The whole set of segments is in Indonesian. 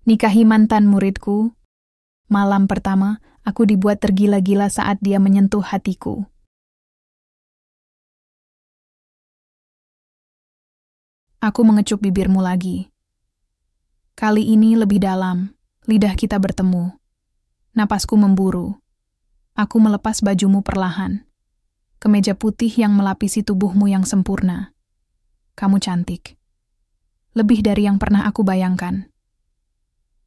Nikahi mantan muridku. Malam pertama, aku dibuat tergila-gila saat dia menyentuh hatiku. Aku mengecup bibirmu lagi. Kali ini lebih dalam, lidah kita bertemu. Napasku memburu. Aku melepas bajumu perlahan. Kemeja putih yang melapisi tubuhmu yang sempurna. Kamu cantik. Lebih dari yang pernah aku bayangkan.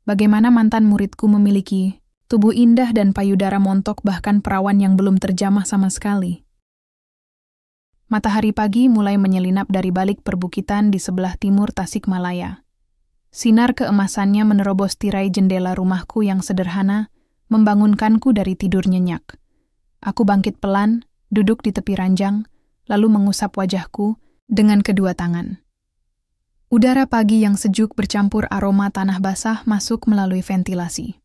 Bagaimana mantan muridku memiliki tubuh indah dan payudara montok bahkan perawan yang belum terjamah sama sekali. Matahari pagi mulai menyelinap dari balik perbukitan di sebelah timur Tasikmalaya. Sinar keemasannya menerobos tirai jendela rumahku yang sederhana, membangunkanku dari tidur nyenyak. Aku bangkit pelan, duduk di tepi ranjang, lalu mengusap wajahku dengan kedua tangan. Udara pagi yang sejuk bercampur aroma tanah basah masuk melalui ventilasi.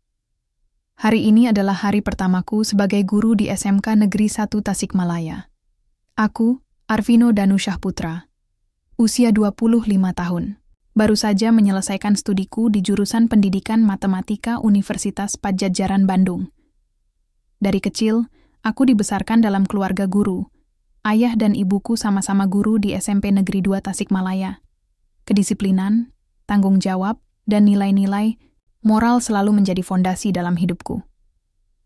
Hari ini adalah hari pertamaku sebagai guru di SMK Negeri 1 Tasikmalaya. Aku, Arvino Danusyah Putra, usia 25 tahun. Baru saja menyelesaikan studiku di jurusan Pendidikan Matematika Universitas Padjadjaran Bandung. Dari kecil, aku dibesarkan dalam keluarga guru. Ayah dan ibuku sama-sama guru di SMP Negeri 2 Tasikmalaya. Kedisiplinan, tanggung jawab, dan nilai-nilai moral selalu menjadi fondasi dalam hidupku.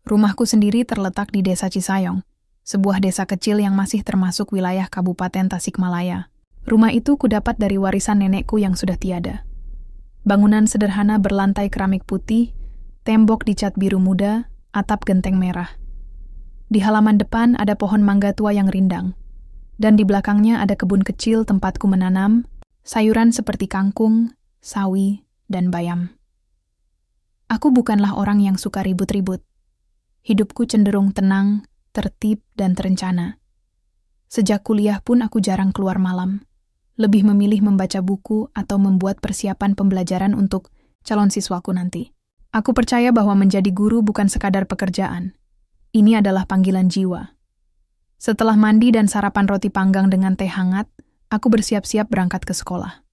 Rumahku sendiri terletak di Desa Cisayong, sebuah desa kecil yang masih termasuk wilayah Kabupaten Tasikmalaya. Rumah itu kudapat dari warisan nenekku yang sudah tiada. Bangunan sederhana berlantai keramik putih, tembok dicat biru muda, atap genteng merah. Di halaman depan ada pohon mangga tua yang rindang, dan di belakangnya ada kebun kecil tempatku menanam sayuran seperti kangkung, sawi, dan bayam. Aku bukanlah orang yang suka ribut-ribut. Hidupku cenderung tenang, tertib, dan terencana. Sejak kuliah pun aku jarang keluar malam. Lebih memilih membaca buku atau membuat persiapan pembelajaran untuk calon siswaku nanti. Aku percaya bahwa menjadi guru bukan sekadar pekerjaan. Ini adalah panggilan jiwa. Setelah mandi dan sarapan roti panggang dengan teh hangat, aku bersiap-siap berangkat ke sekolah.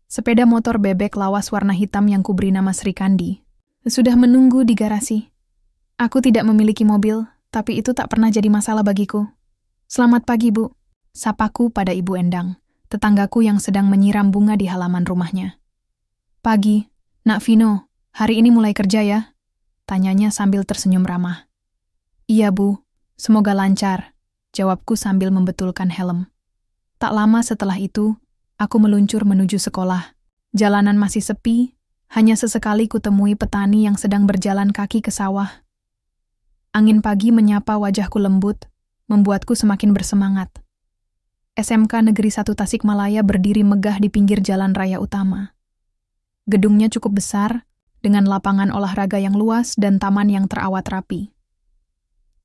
Sepeda motor bebek lawas warna hitam yang kuberi nama Sri Kandi sudah menunggu di garasi. Aku tidak memiliki mobil, tapi itu tak pernah jadi masalah bagiku. Selamat pagi, Bu. Sapaku pada Ibu Endang, tetanggaku yang sedang menyiram bunga di halaman rumahnya. Pagi, Nak Vino, hari ini mulai kerja ya? Tanyanya sambil tersenyum ramah. Iya, Bu. Semoga lancar, jawabku sambil membetulkan helm. Tak lama setelah itu, aku meluncur menuju sekolah. Jalanan masih sepi, hanya sesekali kutemui petani yang sedang berjalan kaki ke sawah. Angin pagi menyapa wajahku lembut, membuatku semakin bersemangat. SMK Negeri 1 Tasikmalaya berdiri megah di pinggir jalan raya utama. Gedungnya cukup besar, dengan lapangan olahraga yang luas dan taman yang terawat rapi.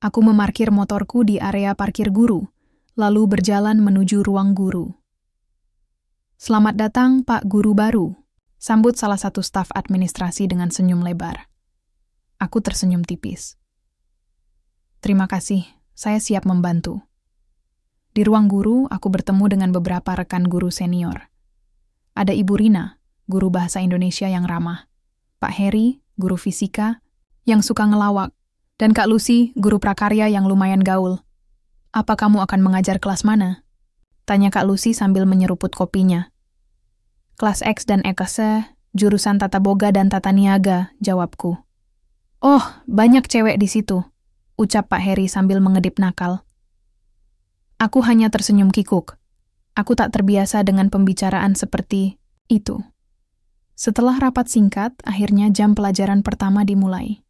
Aku memarkir motorku di area parkir guru, lalu berjalan menuju ruang guru. Selamat datang, Pak Guru baru, sambut salah satu staf administrasi dengan senyum lebar. Aku tersenyum tipis. Terima kasih, saya siap membantu. Di ruang guru, aku bertemu dengan beberapa rekan guru senior. Ada Ibu Rina, guru bahasa Indonesia yang ramah, Pak Heri, guru fisika, yang suka ngelawak, dan Kak Lucy, guru prakarya yang lumayan gaul. Apa kamu akan mengajar kelas mana? Tanya Kak Lucy sambil menyeruput kopinya. Kelas X dan Ekase, jurusan Tata Boga dan Tata Niaga, jawabku. Oh, banyak cewek di situ, ucap Pak Heri sambil mengedip nakal. Aku hanya tersenyum kikuk. Aku tak terbiasa dengan pembicaraan seperti itu. Setelah rapat singkat, akhirnya jam pelajaran pertama dimulai.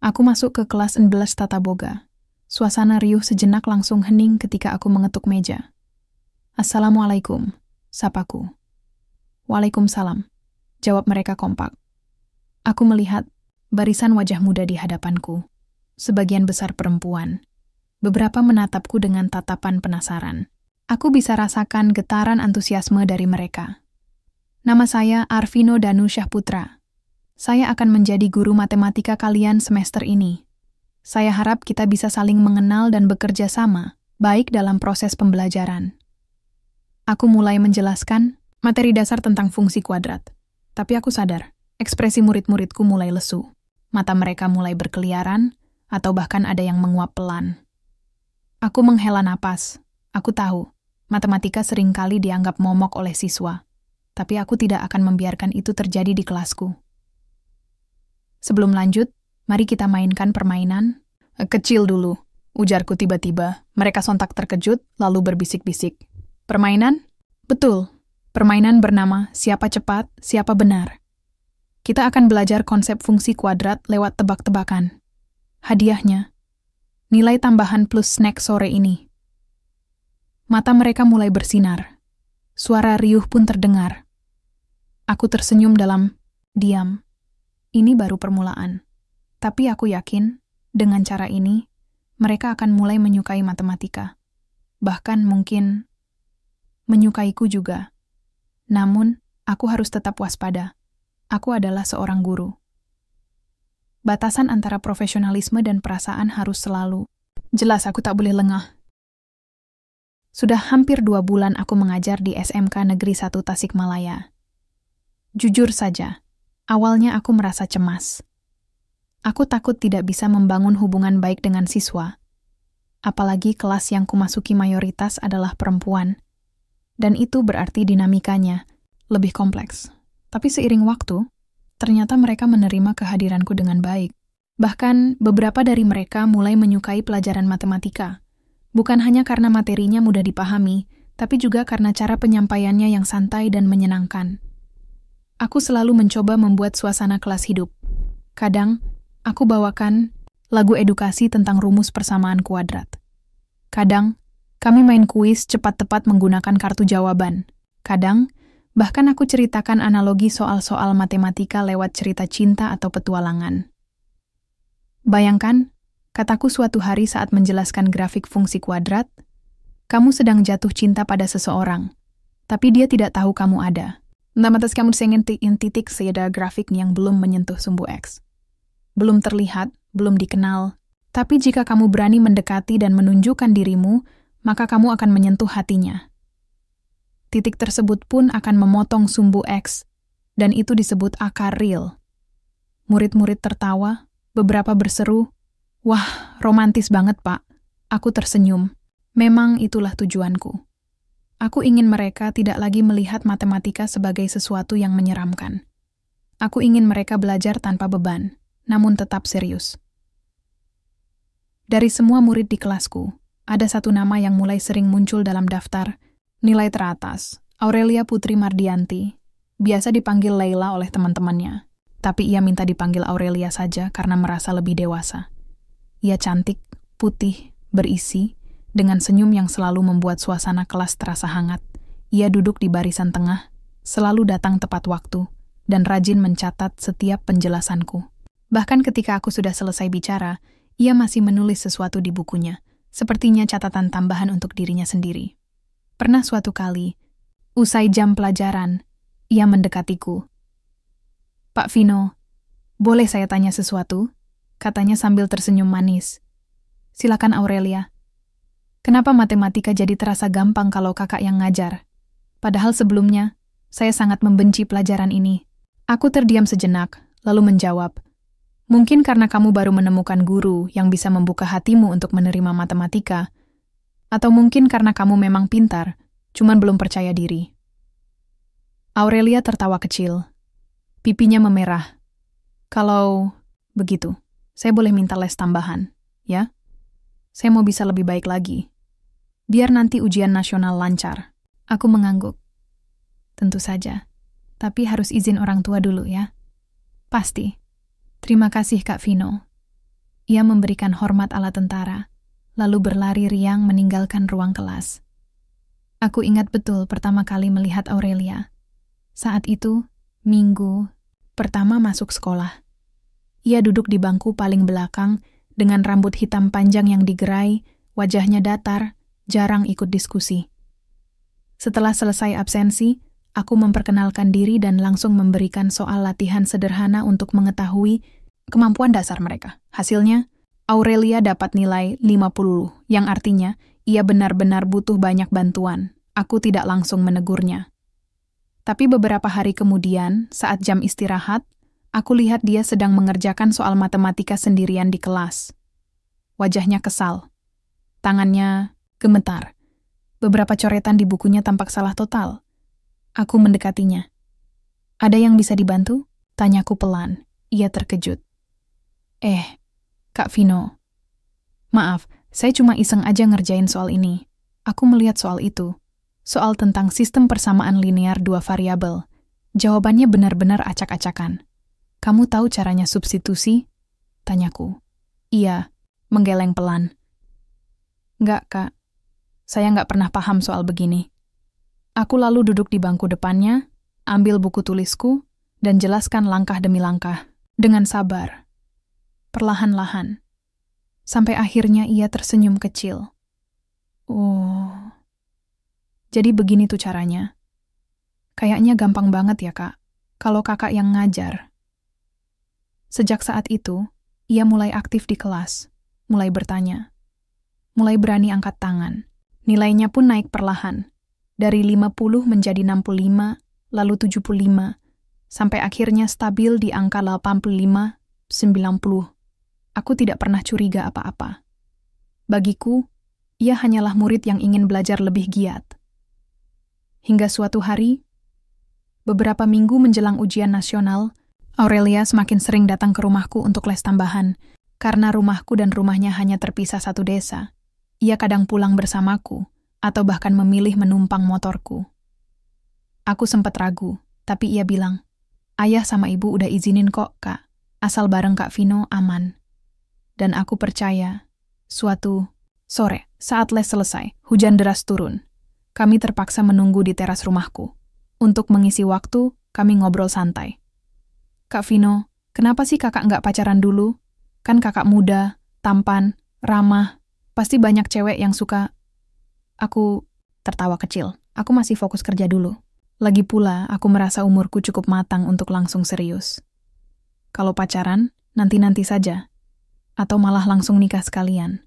Aku masuk ke kelas 11 Tata Boga. Suasana riuh sejenak langsung hening ketika aku mengetuk meja. Assalamualaikum, sapaku. Waalaikumsalam, jawab mereka kompak. Aku melihat barisan wajah muda di hadapanku, sebagian besar perempuan. Beberapa menatapku dengan tatapan penasaran. Aku bisa rasakan getaran antusiasme dari mereka. Nama saya Arvino Danusyah Putra. Saya akan menjadi guru matematika kalian semester ini. Saya harap kita bisa saling mengenal dan bekerja sama, baik dalam proses pembelajaran. Aku mulai menjelaskan materi dasar tentang fungsi kuadrat. Tapi aku sadar, Ekspresi murid-muridku mulai lesu. Mata mereka mulai berkeliaran, atau bahkan ada yang menguap pelan. Aku menghela napas. Aku tahu, matematika seringkali dianggap momok oleh siswa. Tapi aku tidak akan membiarkan itu terjadi di kelasku. Sebelum lanjut, mari kita mainkan permainan. Kecil dulu, ujarku tiba-tiba. Mereka sontak terkejut, lalu berbisik-bisik. Permainan? Betul. Permainan bernama Siapa Cepat, Siapa Benar. Kita akan belajar konsep fungsi kuadrat lewat tebak-tebakan. Hadiahnya, nilai tambahan plus snack sore ini. Mata mereka mulai bersinar. Suara riuh pun terdengar. Aku tersenyum dalam diam. Ini baru permulaan. Tapi aku yakin, dengan cara ini, mereka akan mulai menyukai matematika. Bahkan mungkin menyukaiku juga. Namun, aku harus tetap waspada. Aku adalah seorang guru. Batasan antara profesionalisme dan perasaan harus selalu. Jelas aku tak boleh lengah. Sudah hampir 2 bulan aku mengajar di SMK Negeri 1 Tasikmalaya. Jujur saja, awalnya aku merasa cemas. Aku takut tidak bisa membangun hubungan baik dengan siswa. Apalagi kelas yang kumasuki mayoritas adalah perempuan. Dan itu berarti dinamikanya lebih kompleks. Tapi seiring waktu, ternyata mereka menerima kehadiranku dengan baik. Bahkan, beberapa dari mereka mulai menyukai pelajaran matematika. Bukan hanya karena materinya mudah dipahami, tapi juga karena cara penyampaiannya yang santai dan menyenangkan. Aku selalu mencoba membuat suasana kelas hidup. Kadang, aku bawakan lagu edukasi tentang rumus persamaan kuadrat. Kadang, kami main kuis cepat-tepat menggunakan kartu jawaban. Kadang, bahkan aku ceritakan analogi soal-soal matematika lewat cerita cinta atau petualangan. Bayangkan, kataku suatu hari saat menjelaskan grafik fungsi kuadrat, kamu sedang jatuh cinta pada seseorang, tapi dia tidak tahu kamu ada. Namatas kamu ingin titik seada grafik yang belum menyentuh sumbu X. Belum terlihat, belum dikenal, tapi jika kamu berani mendekati dan menunjukkan dirimu, maka kamu akan menyentuh hatinya. Titik tersebut pun akan memotong sumbu X, dan itu disebut akar real. Murid-murid tertawa, beberapa berseru, "Wah, romantis banget, Pak." Aku tersenyum. Memang itulah tujuanku. Aku ingin mereka tidak lagi melihat matematika sebagai sesuatu yang menyeramkan. Aku ingin mereka belajar tanpa beban, namun tetap serius. Dari semua murid di kelasku, ada satu nama yang mulai sering muncul dalam daftar nilai teratas, Aurelia Putri Mardianti, biasa dipanggil Leila oleh teman-temannya. Tapi ia minta dipanggil Aurelia saja karena merasa lebih dewasa. Ia cantik, putih, berisi, dengan senyum yang selalu membuat suasana kelas terasa hangat. Ia duduk di barisan tengah, selalu datang tepat waktu, dan rajin mencatat setiap penjelasanku. Bahkan ketika aku sudah selesai bicara, ia masih menulis sesuatu di bukunya, sepertinya catatan tambahan untuk dirinya sendiri. Pernah suatu kali, usai jam pelajaran, ia mendekatiku. "Pak Vino, boleh saya tanya sesuatu?" Katanya sambil tersenyum manis. "Silakan Aurelia. Kenapa matematika jadi terasa gampang kalau kakak yang ngajar? Padahal sebelumnya, saya sangat membenci pelajaran ini." Aku terdiam sejenak, lalu menjawab, "Mungkin karena kamu baru menemukan guru yang bisa membuka hatimu untuk menerima matematika, atau mungkin karena kamu memang pintar, cuman belum percaya diri." Aurelia tertawa kecil. Pipinya memerah. "Kalau begitu, saya boleh minta les tambahan, ya? Saya mau bisa lebih baik lagi. Biar nanti ujian nasional lancar." Aku mengangguk. "Tentu saja, tapi harus izin orang tua dulu ya." "Pasti. Terima kasih Kak Vino." Ia memberikan hormat ala tentara, lalu berlari riang meninggalkan ruang kelas. Aku ingat betul pertama kali melihat Aurelia. Saat itu, minggu pertama masuk sekolah. Ia duduk di bangku paling belakang dengan rambut hitam panjang yang digerai, wajahnya datar, jarang ikut diskusi. Setelah selesai absensi, aku memperkenalkan diri dan langsung memberikan soal latihan sederhana untuk mengetahui kemampuan dasar mereka. Hasilnya, Aurelia dapat nilai 50, yang artinya ia benar-benar butuh banyak bantuan. Aku tidak langsung menegurnya. Tapi beberapa hari kemudian, saat jam istirahat, Aku lihat dia sedang mengerjakan soal matematika sendirian di kelas. Wajahnya kesal. Tangannya gemetar. Beberapa coretan di bukunya tampak salah total. Aku mendekatinya. "Ada yang bisa dibantu?" Tanyaku pelan. Ia terkejut. Kak Vino. Maaf, saya cuma iseng aja ngerjain soal ini. Aku melihat soal itu. Soal tentang sistem persamaan linear dua variabel. Jawabannya benar-benar acak-acakan. "Kamu tahu caranya substitusi?" Tanyaku. Iya, menggeleng pelan. "Nggak, Kak. Saya nggak pernah paham soal begini." Aku lalu duduk di bangku depannya, ambil buku tulisku, dan jelaskan langkah demi langkah, dengan sabar. Perlahan-lahan. Sampai akhirnya ia tersenyum kecil. "Oh, jadi begini tuh caranya. Kayaknya gampang banget ya, Kak, kalau Kakak yang ngajar." Sejak saat itu, ia mulai aktif di kelas, mulai bertanya, mulai berani angkat tangan. Nilainya pun naik perlahan, dari 50 menjadi 65, lalu 75, sampai akhirnya stabil di angka 85, 90. Aku tidak pernah curiga apa-apa. Bagiku, ia hanyalah murid yang ingin belajar lebih giat. Hingga suatu hari, beberapa minggu menjelang ujian nasional, Aurelia semakin sering datang ke rumahku untuk les tambahan. Karena rumahku dan rumahnya hanya terpisah satu desa, ia kadang pulang bersamaku, atau bahkan memilih menumpang motorku. Aku sempat ragu, tapi ia bilang, "Ayah sama ibu udah izinin kok, Kak. Asal bareng Kak Vino aman." Dan aku percaya. Suatu sore, saat les selesai, hujan deras turun. Kami terpaksa menunggu di teras rumahku. Untuk mengisi waktu, kami ngobrol santai. "Kak Vino, kenapa sih kakak nggak pacaran dulu? Kan kakak muda, tampan, ramah. Pasti banyak cewek yang suka." Aku tertawa kecil. Aku masih fokus kerja dulu. Lagi pula, aku merasa umurku cukup matang untuk langsung serius. Kalau pacaran, nanti-nanti saja. Atau malah langsung nikah sekalian.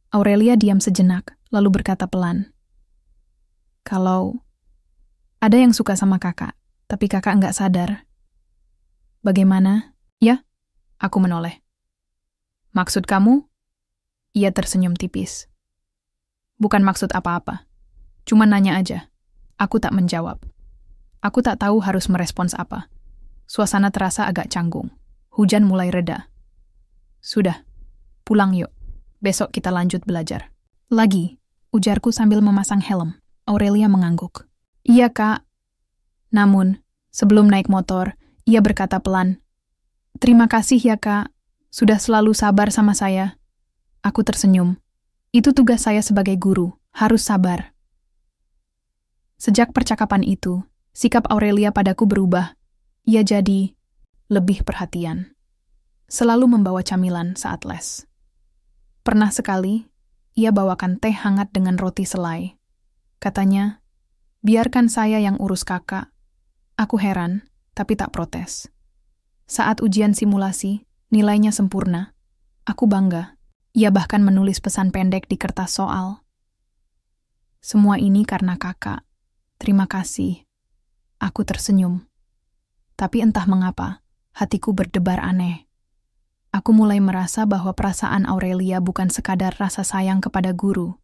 Aurelia diam sejenak, lalu berkata pelan, "Kalau ada yang suka sama kakak, tapi kakak nggak sadar, bagaimana?" "Ya," aku menoleh. "Maksud kamu?" Ia tersenyum tipis. "Bukan maksud apa-apa. Cuma nanya aja." Aku tak menjawab. Aku tak tahu harus merespons apa. Suasana terasa agak canggung. Hujan mulai reda. "Sudah, pulang yuk. Besok kita lanjut belajar." "Lagi," ujarku sambil memasang helm. Aurelia mengangguk. "Iya, Kak." Namun, sebelum naik motor, ia berkata pelan, "Terima kasih ya, Kak. Sudah selalu sabar sama saya." Aku tersenyum. Itu tugas saya sebagai guru, harus sabar. Sejak percakapan itu, sikap Aurelia padaku berubah. Ia jadi lebih perhatian. Selalu membawa camilan saat les. Pernah sekali, ia bawakan teh hangat dengan roti selai. Katanya, "Biarkan saya yang urus kakak." Aku heran, tapi tak protes. Saat ujian simulasi, nilainya sempurna. Aku bangga. Ia bahkan menulis pesan pendek di kertas soal. "Semua ini karena kakak. Terima kasih." Aku tersenyum. Tapi entah mengapa, hatiku berdebar aneh. Aku mulai merasa bahwa perasaan Aurelia bukan sekadar rasa sayang kepada guru.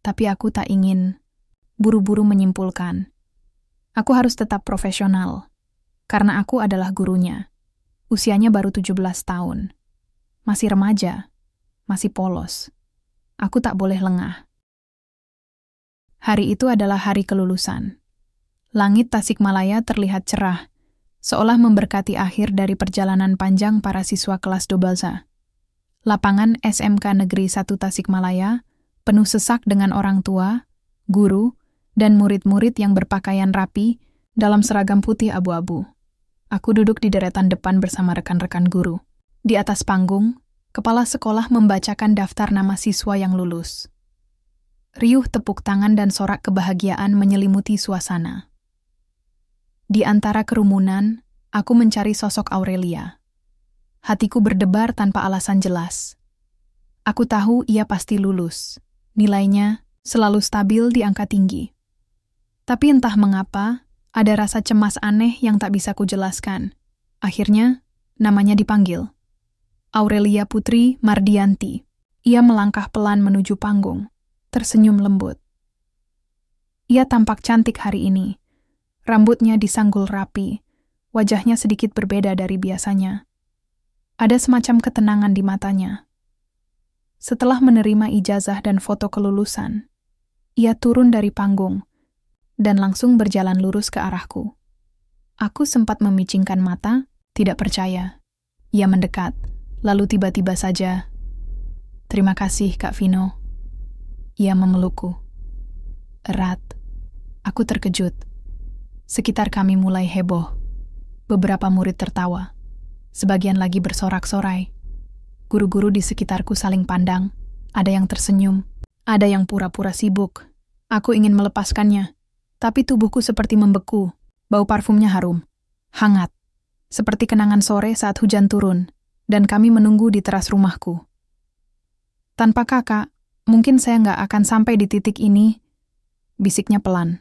Tapi aku tak ingin buru-buru menyimpulkan. Aku harus tetap profesional, karena aku adalah gurunya. Usianya baru 17 tahun. Masih remaja, masih polos. Aku tak boleh lengah. Hari itu adalah hari kelulusan. Langit Tasikmalaya terlihat cerah, seolah memberkati akhir dari perjalanan panjang para siswa kelas Dobalza. Lapangan SMK Negeri 1 Tasikmalaya penuh sesak dengan orang tua, guru, dan murid-murid yang berpakaian rapi dalam seragam putih abu-abu. Aku duduk di deretan depan bersama rekan-rekan guru. Di atas panggung, kepala sekolah membacakan daftar nama siswa yang lulus. Riuh tepuk tangan dan sorak kebahagiaan menyelimuti suasana. Di antara kerumunan, aku mencari sosok Aurelia. Hatiku berdebar tanpa alasan jelas. Aku tahu ia pasti lulus. Nilainya selalu stabil di angka tinggi. Tapi entah mengapa, ada rasa cemas aneh yang tak bisa kujelaskan. Akhirnya, namanya dipanggil. Aurelia Putri Mardianti. Ia melangkah pelan menuju panggung, tersenyum lembut. Ia tampak cantik hari ini. Rambutnya disanggul rapi, wajahnya sedikit berbeda dari biasanya. Ada semacam ketenangan di matanya. Setelah menerima ijazah dan foto kelulusan, ia turun dari panggung dan langsung berjalan lurus ke arahku. Aku sempat memicingkan mata, tidak percaya. Ia mendekat, lalu tiba-tiba saja, "Terima kasih, Kak Vino." Ia memelukku. Erat. Aku terkejut. Sekitar kami mulai heboh. Beberapa murid tertawa. Sebagian lagi bersorak-sorai. Guru-guru di sekitarku saling pandang. Ada yang tersenyum, ada yang pura-pura sibuk. Aku ingin melepaskannya, tapi tubuhku seperti membeku. Bau parfumnya harum, hangat, seperti kenangan sore saat hujan turun, dan kami menunggu di teras rumahku. "Tanpa Kakak, mungkin saya nggak akan sampai di titik ini," bisiknya pelan.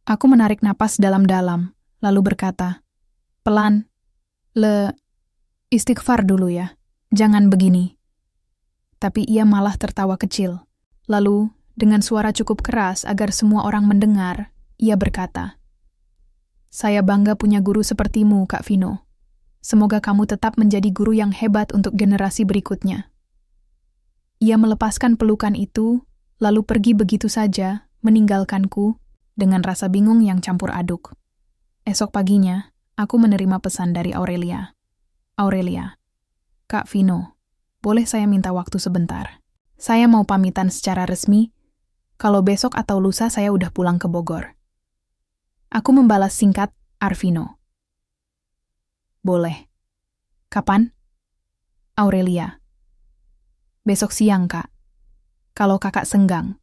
Aku menarik napas dalam-dalam, lalu berkata, "Pelan, istighfar dulu ya. Jangan begini." Tapi ia malah tertawa kecil. Lalu, dengan suara cukup keras agar semua orang mendengar, ia berkata, "Saya bangga punya guru sepertimu, Kak Vino. Semoga kamu tetap menjadi guru yang hebat untuk generasi berikutnya." Ia melepaskan pelukan itu, lalu pergi begitu saja, meninggalkanku, dengan rasa bingung yang campur aduk. Esok paginya, aku menerima pesan dari Aurelia. "Aurelia, Kak Vino, boleh saya minta waktu sebentar? Saya mau pamitan secara resmi, kalau besok atau lusa saya udah pulang ke Bogor." Aku membalas singkat, "Arvino." "Boleh. Kapan?" Aurelia. "Besok siang, Kak. Kalau Kakak senggang."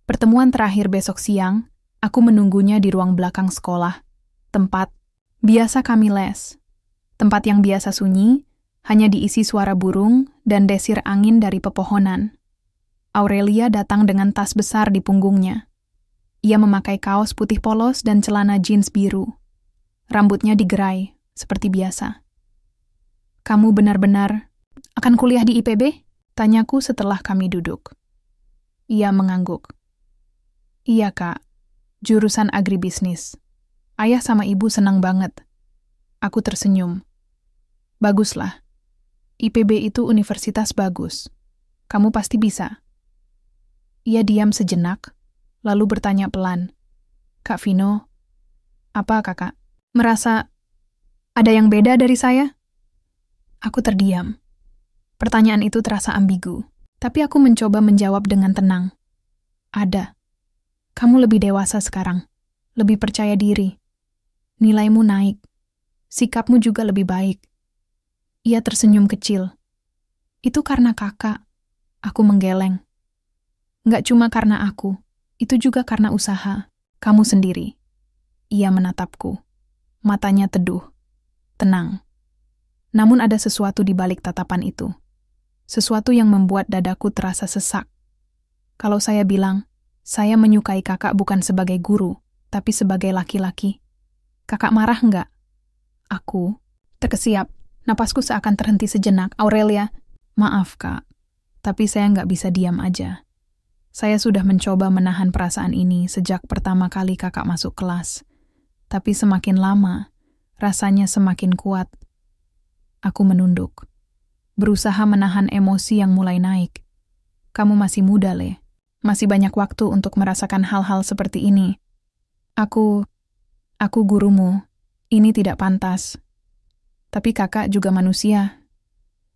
Pertemuan terakhir besok siang, aku menunggunya di ruang belakang sekolah, tempat biasa kami les. Tempat yang biasa sunyi, hanya diisi suara burung dan desir angin dari pepohonan. Aurelia datang dengan tas besar di punggungnya. Ia memakai kaos putih polos dan celana jeans biru. Rambutnya digerai, seperti biasa. "Kamu benar-benar akan kuliah di IPB?" tanyaku setelah kami duduk. Ia mengangguk. "Iya, Kak. Jurusan agribisnis. Ayah sama ibu senang banget." Aku tersenyum. "Baguslah. IPB itu universitas bagus. Kamu pasti bisa." Ia diam sejenak, lalu bertanya pelan, "Kak Vino, apa Kakak merasa ada yang beda dari saya?" Aku terdiam. Pertanyaan itu terasa ambigu, tapi aku mencoba menjawab dengan tenang. "Ada. Kamu lebih dewasa sekarang, lebih percaya diri. Nilaimu naik, sikapmu juga lebih baik." Ia tersenyum kecil. "Itu karena Kakak." Aku menggeleng. "Nggak cuma karena aku, itu juga karena usaha. Kamu sendiri." Ia menatapku. Matanya teduh, tenang. Namun ada sesuatu di balik tatapan itu. Sesuatu yang membuat dadaku terasa sesak. Kalau saya bilang, saya menyukai Kakak bukan sebagai guru, tapi sebagai laki-laki, Kakak marah nggak? Aku terkesiap. Napasku seakan terhenti sejenak. "Aurelia, maaf Kak, tapi saya nggak bisa diam aja. Saya sudah mencoba menahan perasaan ini sejak pertama kali Kakak masuk kelas. Tapi semakin lama, rasanya semakin kuat." Aku menunduk, berusaha menahan emosi yang mulai naik. "Kamu masih muda, Le. Masih banyak waktu untuk merasakan hal-hal seperti ini. Aku gurumu. Ini tidak pantas. Tapi Kakak juga manusia.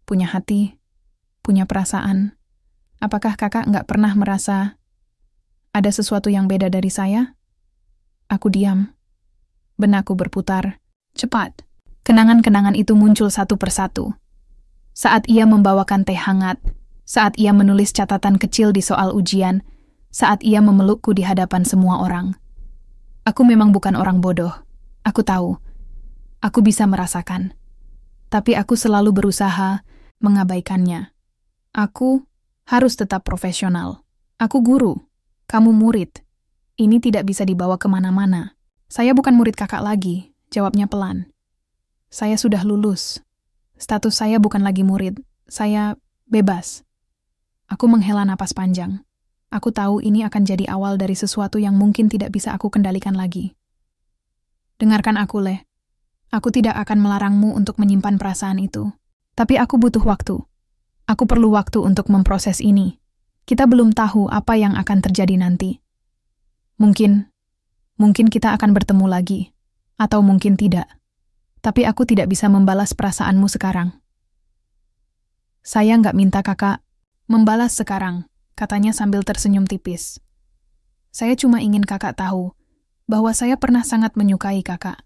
Punya hati, punya perasaan. Apakah Kakak nggak pernah merasa ada sesuatu yang beda dari saya?" Aku diam. Benakku berputar. Cepat. Kenangan-kenangan itu muncul satu persatu. Saat ia membawakan teh hangat, saat ia menulis catatan kecil di soal ujian, saat ia memelukku di hadapan semua orang. Aku memang bukan orang bodoh. Aku tahu. Aku bisa merasakan. Tapi aku selalu berusaha mengabaikannya. Aku harus tetap profesional. Aku guru. Kamu murid. Ini tidak bisa dibawa kemana-mana. "Saya bukan murid Kakak lagi," jawabnya pelan. Saya sudah lulus. Status saya bukan lagi murid. Saya bebas. Aku menghela napas panjang. Aku tahu ini akan jadi awal dari sesuatu yang mungkin tidak bisa aku kendalikan lagi. Dengarkan aku, Le. Aku tidak akan melarangmu untuk menyimpan perasaan itu. Tapi aku butuh waktu. Aku perlu waktu untuk memproses ini. Kita belum tahu apa yang akan terjadi nanti. Mungkin kita akan bertemu lagi. Atau mungkin tidak. Tapi aku tidak bisa membalas perasaanmu sekarang. Saya nggak minta kakak membalas sekarang, katanya sambil tersenyum tipis. Saya cuma ingin kakak tahu bahwa saya pernah sangat menyukai kakak.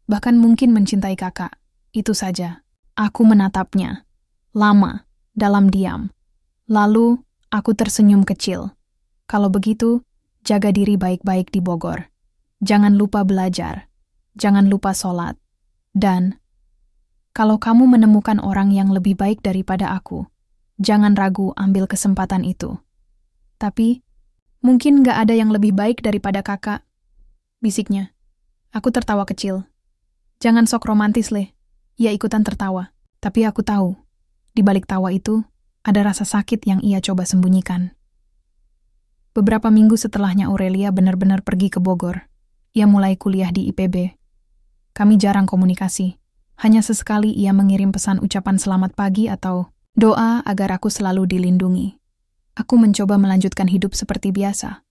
Bahkan mungkin mencintai kakak. Itu saja. Aku menatapnya. Lama. Dalam diam. Lalu, aku tersenyum kecil. Kalau begitu, jaga diri baik-baik di Bogor. Jangan lupa belajar. Jangan lupa sholat. Dan, kalau kamu menemukan orang yang lebih baik daripada aku, jangan ragu ambil kesempatan itu. Tapi, mungkin gak ada yang lebih baik daripada kakak. Bisiknya. Aku tertawa kecil. Jangan sok romantis, Le. Ia ikutan tertawa. Tapi aku tahu. Di balik tawa itu, ada rasa sakit yang ia coba sembunyikan. Beberapa minggu setelahnya Aurelia benar-benar pergi ke Bogor. Ia mulai kuliah di IPB. Kami jarang komunikasi. Hanya sesekali ia mengirim pesan ucapan selamat pagi atau doa agar aku selalu dilindungi. Aku mencoba melanjutkan hidup seperti biasa.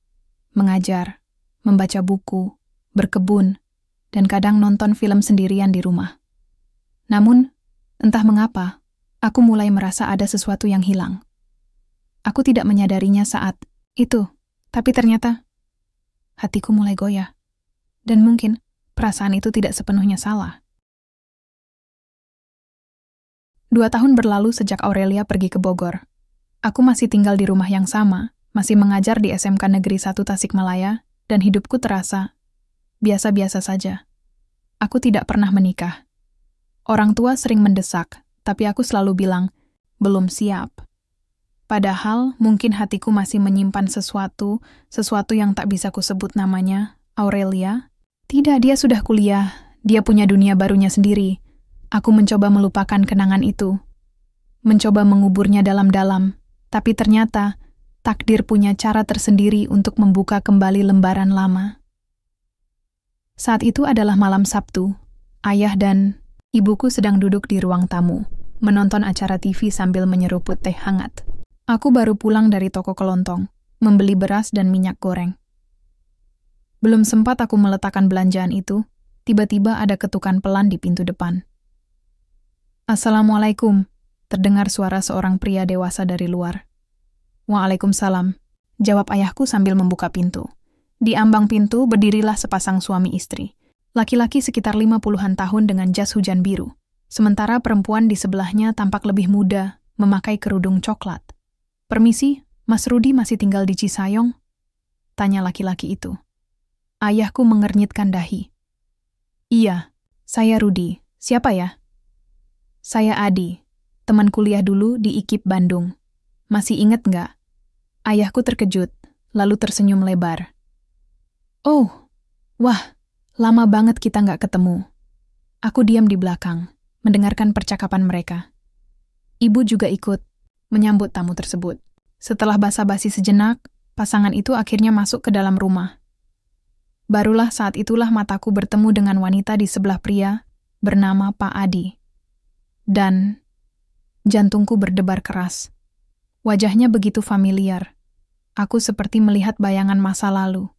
Mengajar, membaca buku, berkebun, dan kadang nonton film sendirian di rumah. Namun, entah mengapa, aku mulai merasa ada sesuatu yang hilang. Aku tidak menyadarinya saat itu, tapi ternyata hatiku mulai goyah. Dan mungkin perasaan itu tidak sepenuhnya salah. 2 tahun berlalu sejak Aurelia pergi ke Bogor. Aku masih tinggal di rumah yang sama, masih mengajar di SMK Negeri 1 Tasikmalaya, dan hidupku terasa biasa-biasa saja. Aku tidak pernah menikah. Orang tua sering mendesak, tapi aku selalu bilang, belum siap. Padahal mungkin hatiku masih menyimpan sesuatu yang tak bisa kusebut namanya, Aurelia. Tidak, dia sudah kuliah, dia punya dunia barunya sendiri. Aku mencoba melupakan kenangan itu. Mencoba menguburnya dalam-dalam, tapi ternyata takdir punya cara tersendiri untuk membuka kembali lembaran lama. Saat itu adalah malam Sabtu. Ayah dan ibuku sedang duduk di ruang tamu, menonton acara TV sambil menyeruput teh hangat. Aku baru pulang dari toko kelontong, membeli beras dan minyak goreng. Belum sempat aku meletakkan belanjaan itu, tiba-tiba ada ketukan pelan di pintu depan. "Assalamualaikum," terdengar suara seorang pria dewasa dari luar. "Waalaikumsalam," jawab ayahku sambil membuka pintu. Di ambang pintu berdirilah sepasang suami istri. Laki-laki sekitar 50-an tahun dengan jas hujan biru. Sementara perempuan di sebelahnya tampak lebih muda, memakai kerudung coklat. "Permisi, Mas Rudi masih tinggal di Cisayong?" tanya laki-laki itu. Ayahku mengernyitkan dahi. "Iya, saya Rudi. Siapa ya?" "Saya Adi, teman kuliah dulu di IKIP Bandung. Masih inget nggak?" Ayahku terkejut, lalu tersenyum lebar. "Oh, wah, lama banget kita nggak ketemu." Aku diam di belakang, mendengarkan percakapan mereka. Ibu juga ikut, menyambut tamu tersebut. Setelah basa-basi sejenak, pasangan itu akhirnya masuk ke dalam rumah. Barulah saat itulah mataku bertemu dengan wanita di sebelah pria, bernama Pak Adi. Dan jantungku berdebar keras. Wajahnya begitu familiar. Aku seperti melihat bayangan masa lalu.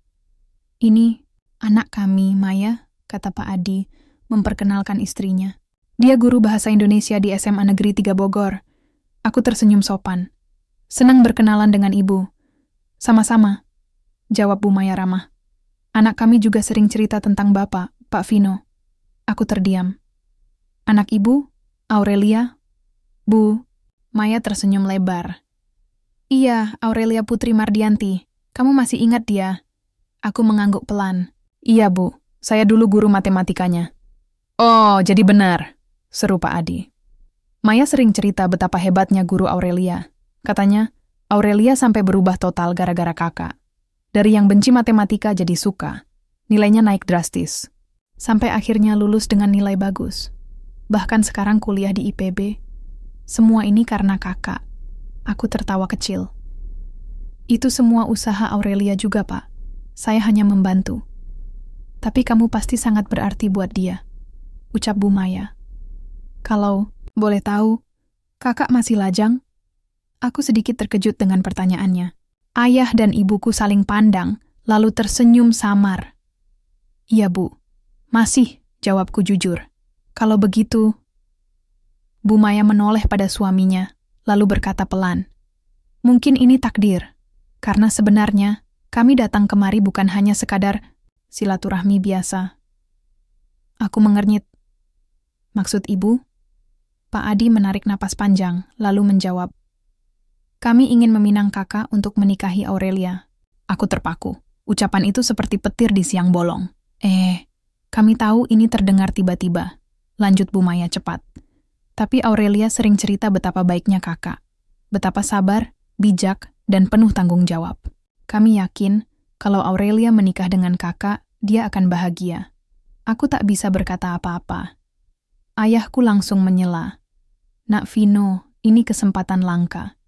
"Ini anak kami, Maya," kata Pak Adi, memperkenalkan istrinya. "Dia guru bahasa Indonesia di SMA Negeri 3 Bogor." Aku tersenyum sopan. "Senang berkenalan dengan ibu." "Sama-sama," jawab Bu Maya ramah. "Anak kami juga sering cerita tentang Bapak, Pak Vino." Aku terdiam. "Anak ibu? Aurelia?" "Bu." Maya tersenyum lebar. "Iya, Aurelia Putri Mardianti. Kamu masih ingat dia?" Aku mengangguk pelan. "Iya, Bu. Saya dulu guru matematikanya." "Oh, jadi benar," seru Pak Adi. Maya sering cerita betapa hebatnya guru Aurelia. Katanya, Aurelia sampai berubah total gara-gara kakak. Dari yang benci matematika jadi suka. Nilainya naik drastis. Sampai akhirnya lulus dengan nilai bagus. Bahkan sekarang kuliah di IPB. Semua ini karena kakak. Aku tertawa kecil. Itu semua usaha Aurelia juga, Pak. Saya hanya membantu. Tapi kamu pasti sangat berarti buat dia, ucap Bu Maya. Kalau boleh tahu, kakak masih lajang? Aku sedikit terkejut dengan pertanyaannya. Ayah dan ibuku saling pandang, lalu tersenyum samar. Iya, Bu. Masih, jawabku jujur. Kalau begitu, Bu Maya menoleh pada suaminya, lalu berkata pelan. Mungkin ini takdir, karena sebenarnya kami datang kemari bukan hanya sekadar silaturahmi biasa. Aku mengernyit. Maksud ibu? Pak Adi menarik napas panjang, lalu menjawab. Kami ingin meminang kakak untuk menikahi Aurelia. Aku terpaku. Ucapan itu seperti petir di siang bolong. Kami tahu ini terdengar tiba-tiba. Lanjut Bu Maya cepat. Tapi Aurelia sering cerita betapa baiknya kakak. Betapa sabar, bijak, dan penuh tanggung jawab. Kami yakin kalau Aurelia menikah dengan kakak, dia akan bahagia. Aku tak bisa berkata apa-apa. Ayahku langsung menyela. Nak Vino, ini kesempatan langka.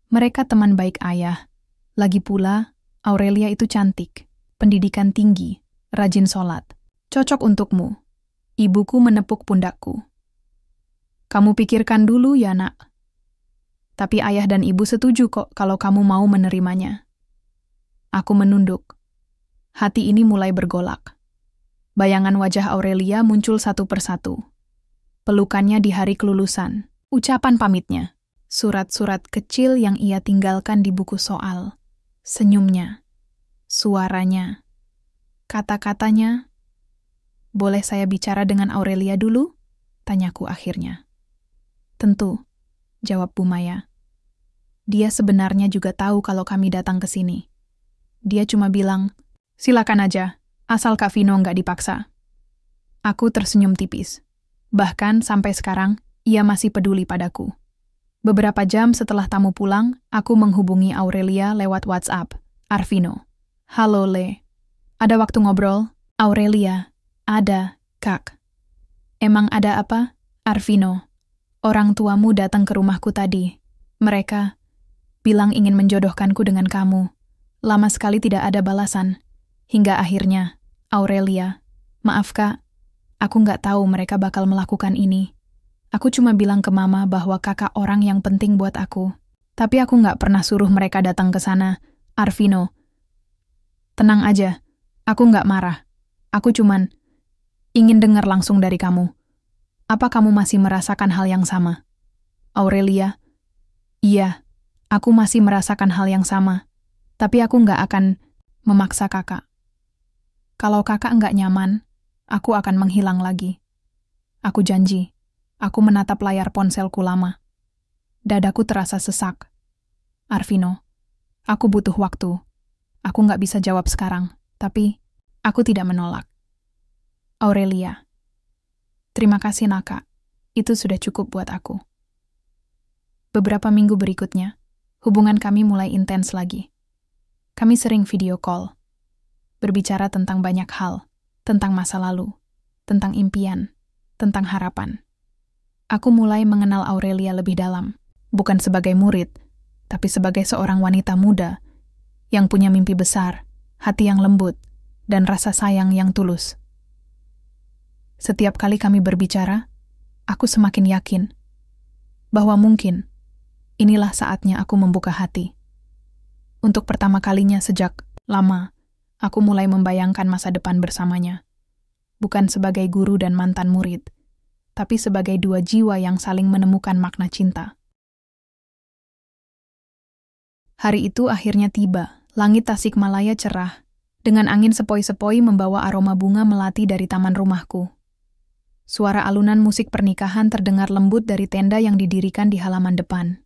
Mereka teman baik ayah. Lagi pula, Aurelia itu cantik, pendidikan tinggi, rajin sholat. Cocok untukmu. Ibuku menepuk pundakku. Kamu pikirkan dulu ya, Nak. Tapi ayah dan ibu setuju kok kalau kamu mau menerimanya. Aku menunduk. Hati ini mulai bergolak. Bayangan wajah Aurelia muncul satu persatu. Pelukannya di hari kelulusan, ucapan pamitnya, surat-surat kecil yang ia tinggalkan di buku soal, senyumnya, suaranya, kata-katanya. Boleh saya bicara dengan Aurelia dulu? Tanyaku akhirnya. Tentu, jawab Bu Maya. Dia sebenarnya juga tahu kalau kami datang ke sini. Dia cuma bilang, silakan aja, asal Kak Vino nggak dipaksa. Aku tersenyum tipis. Bahkan sampai sekarang, ia masih peduli padaku. Beberapa jam setelah tamu pulang, aku menghubungi Aurelia lewat WhatsApp. Arvino. Halo Le. Ada waktu ngobrol? Aurelia. Ada, Kak. Emang ada apa? Arvino. Orang tuamu datang ke rumahku tadi. Mereka bilang ingin menjodohkanku dengan kamu. Lama sekali tidak ada balasan. Hingga akhirnya, Aurelia, maaf Kak, aku nggak tahu mereka bakal melakukan ini. Aku cuma bilang ke Mama bahwa kakak orang yang penting buat aku. Tapi aku nggak pernah suruh mereka datang ke sana. Arvino, tenang aja, aku nggak marah. Aku cuman ingin dengar langsung dari kamu. Apa kamu masih merasakan hal yang sama? Aurelia, iya, aku masih merasakan hal yang sama. Tapi aku nggak akan memaksa kakak. Kalau kakak nggak nyaman, aku akan menghilang lagi. Aku janji, aku menatap layar ponselku lama. Dadaku terasa sesak. Arvino, aku butuh waktu. Aku nggak bisa jawab sekarang, tapi aku tidak menolak. Aurelia, terima kasih Naka, itu sudah cukup buat aku. Beberapa minggu berikutnya, hubungan kami mulai intens lagi. Kami sering video call, berbicara tentang banyak hal, tentang masa lalu, tentang impian, tentang harapan. Aku mulai mengenal Aurelia lebih dalam, bukan sebagai murid, tapi sebagai seorang wanita muda yang punya mimpi besar, hati yang lembut, dan rasa sayang yang tulus. Setiap kali kami berbicara, aku semakin yakin bahwa mungkin inilah saatnya aku membuka hati. Untuk pertama kalinya sejak lama, aku mulai membayangkan masa depan bersamanya. Bukan sebagai guru dan mantan murid, tapi sebagai dua jiwa yang saling menemukan makna cinta. Hari itu akhirnya tiba, langit Tasikmalaya cerah, dengan angin sepoi-sepoi membawa aroma bunga melati dari taman rumahku. Suara alunan musik pernikahan terdengar lembut dari tenda yang didirikan di halaman depan.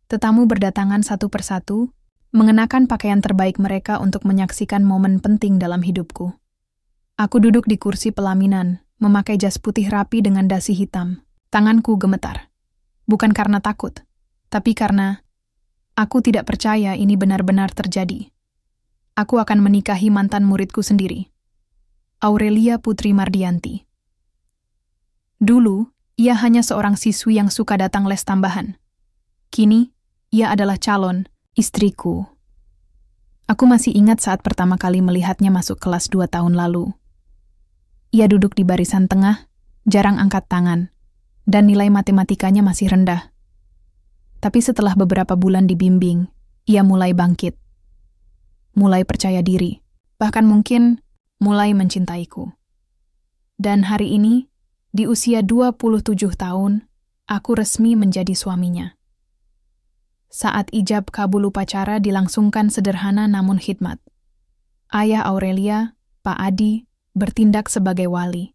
Tetamu berdatangan satu persatu, mengenakan pakaian terbaik mereka untuk menyaksikan momen penting dalam hidupku. Aku duduk di kursi pelaminan, memakai jas putih rapi dengan dasi hitam. Tanganku gemetar. Bukan karena takut, tapi karena aku tidak percaya ini benar-benar terjadi. Aku akan menikahi mantan muridku sendiri. Aurelia Putri Mardianti. Dulu, Ia hanya seorang siswi yang suka datang les tambahan. Kini, ia adalah calon istriku. Aku masih ingat saat pertama kali melihatnya masuk kelas 2 tahun lalu. Ia duduk di barisan tengah, jarang angkat tangan, dan nilai matematikanya masih rendah. Tapi setelah beberapa bulan dibimbing, ia mulai bangkit. Mulai percaya diri, bahkan mungkin mulai mencintaiku. Dan hari ini, di usia 27 tahun, aku resmi menjadi suaminya. Saat ijab kabul upacara dilangsungkan sederhana namun khidmat. Ayah Aurelia, Pak Adi, bertindak sebagai wali.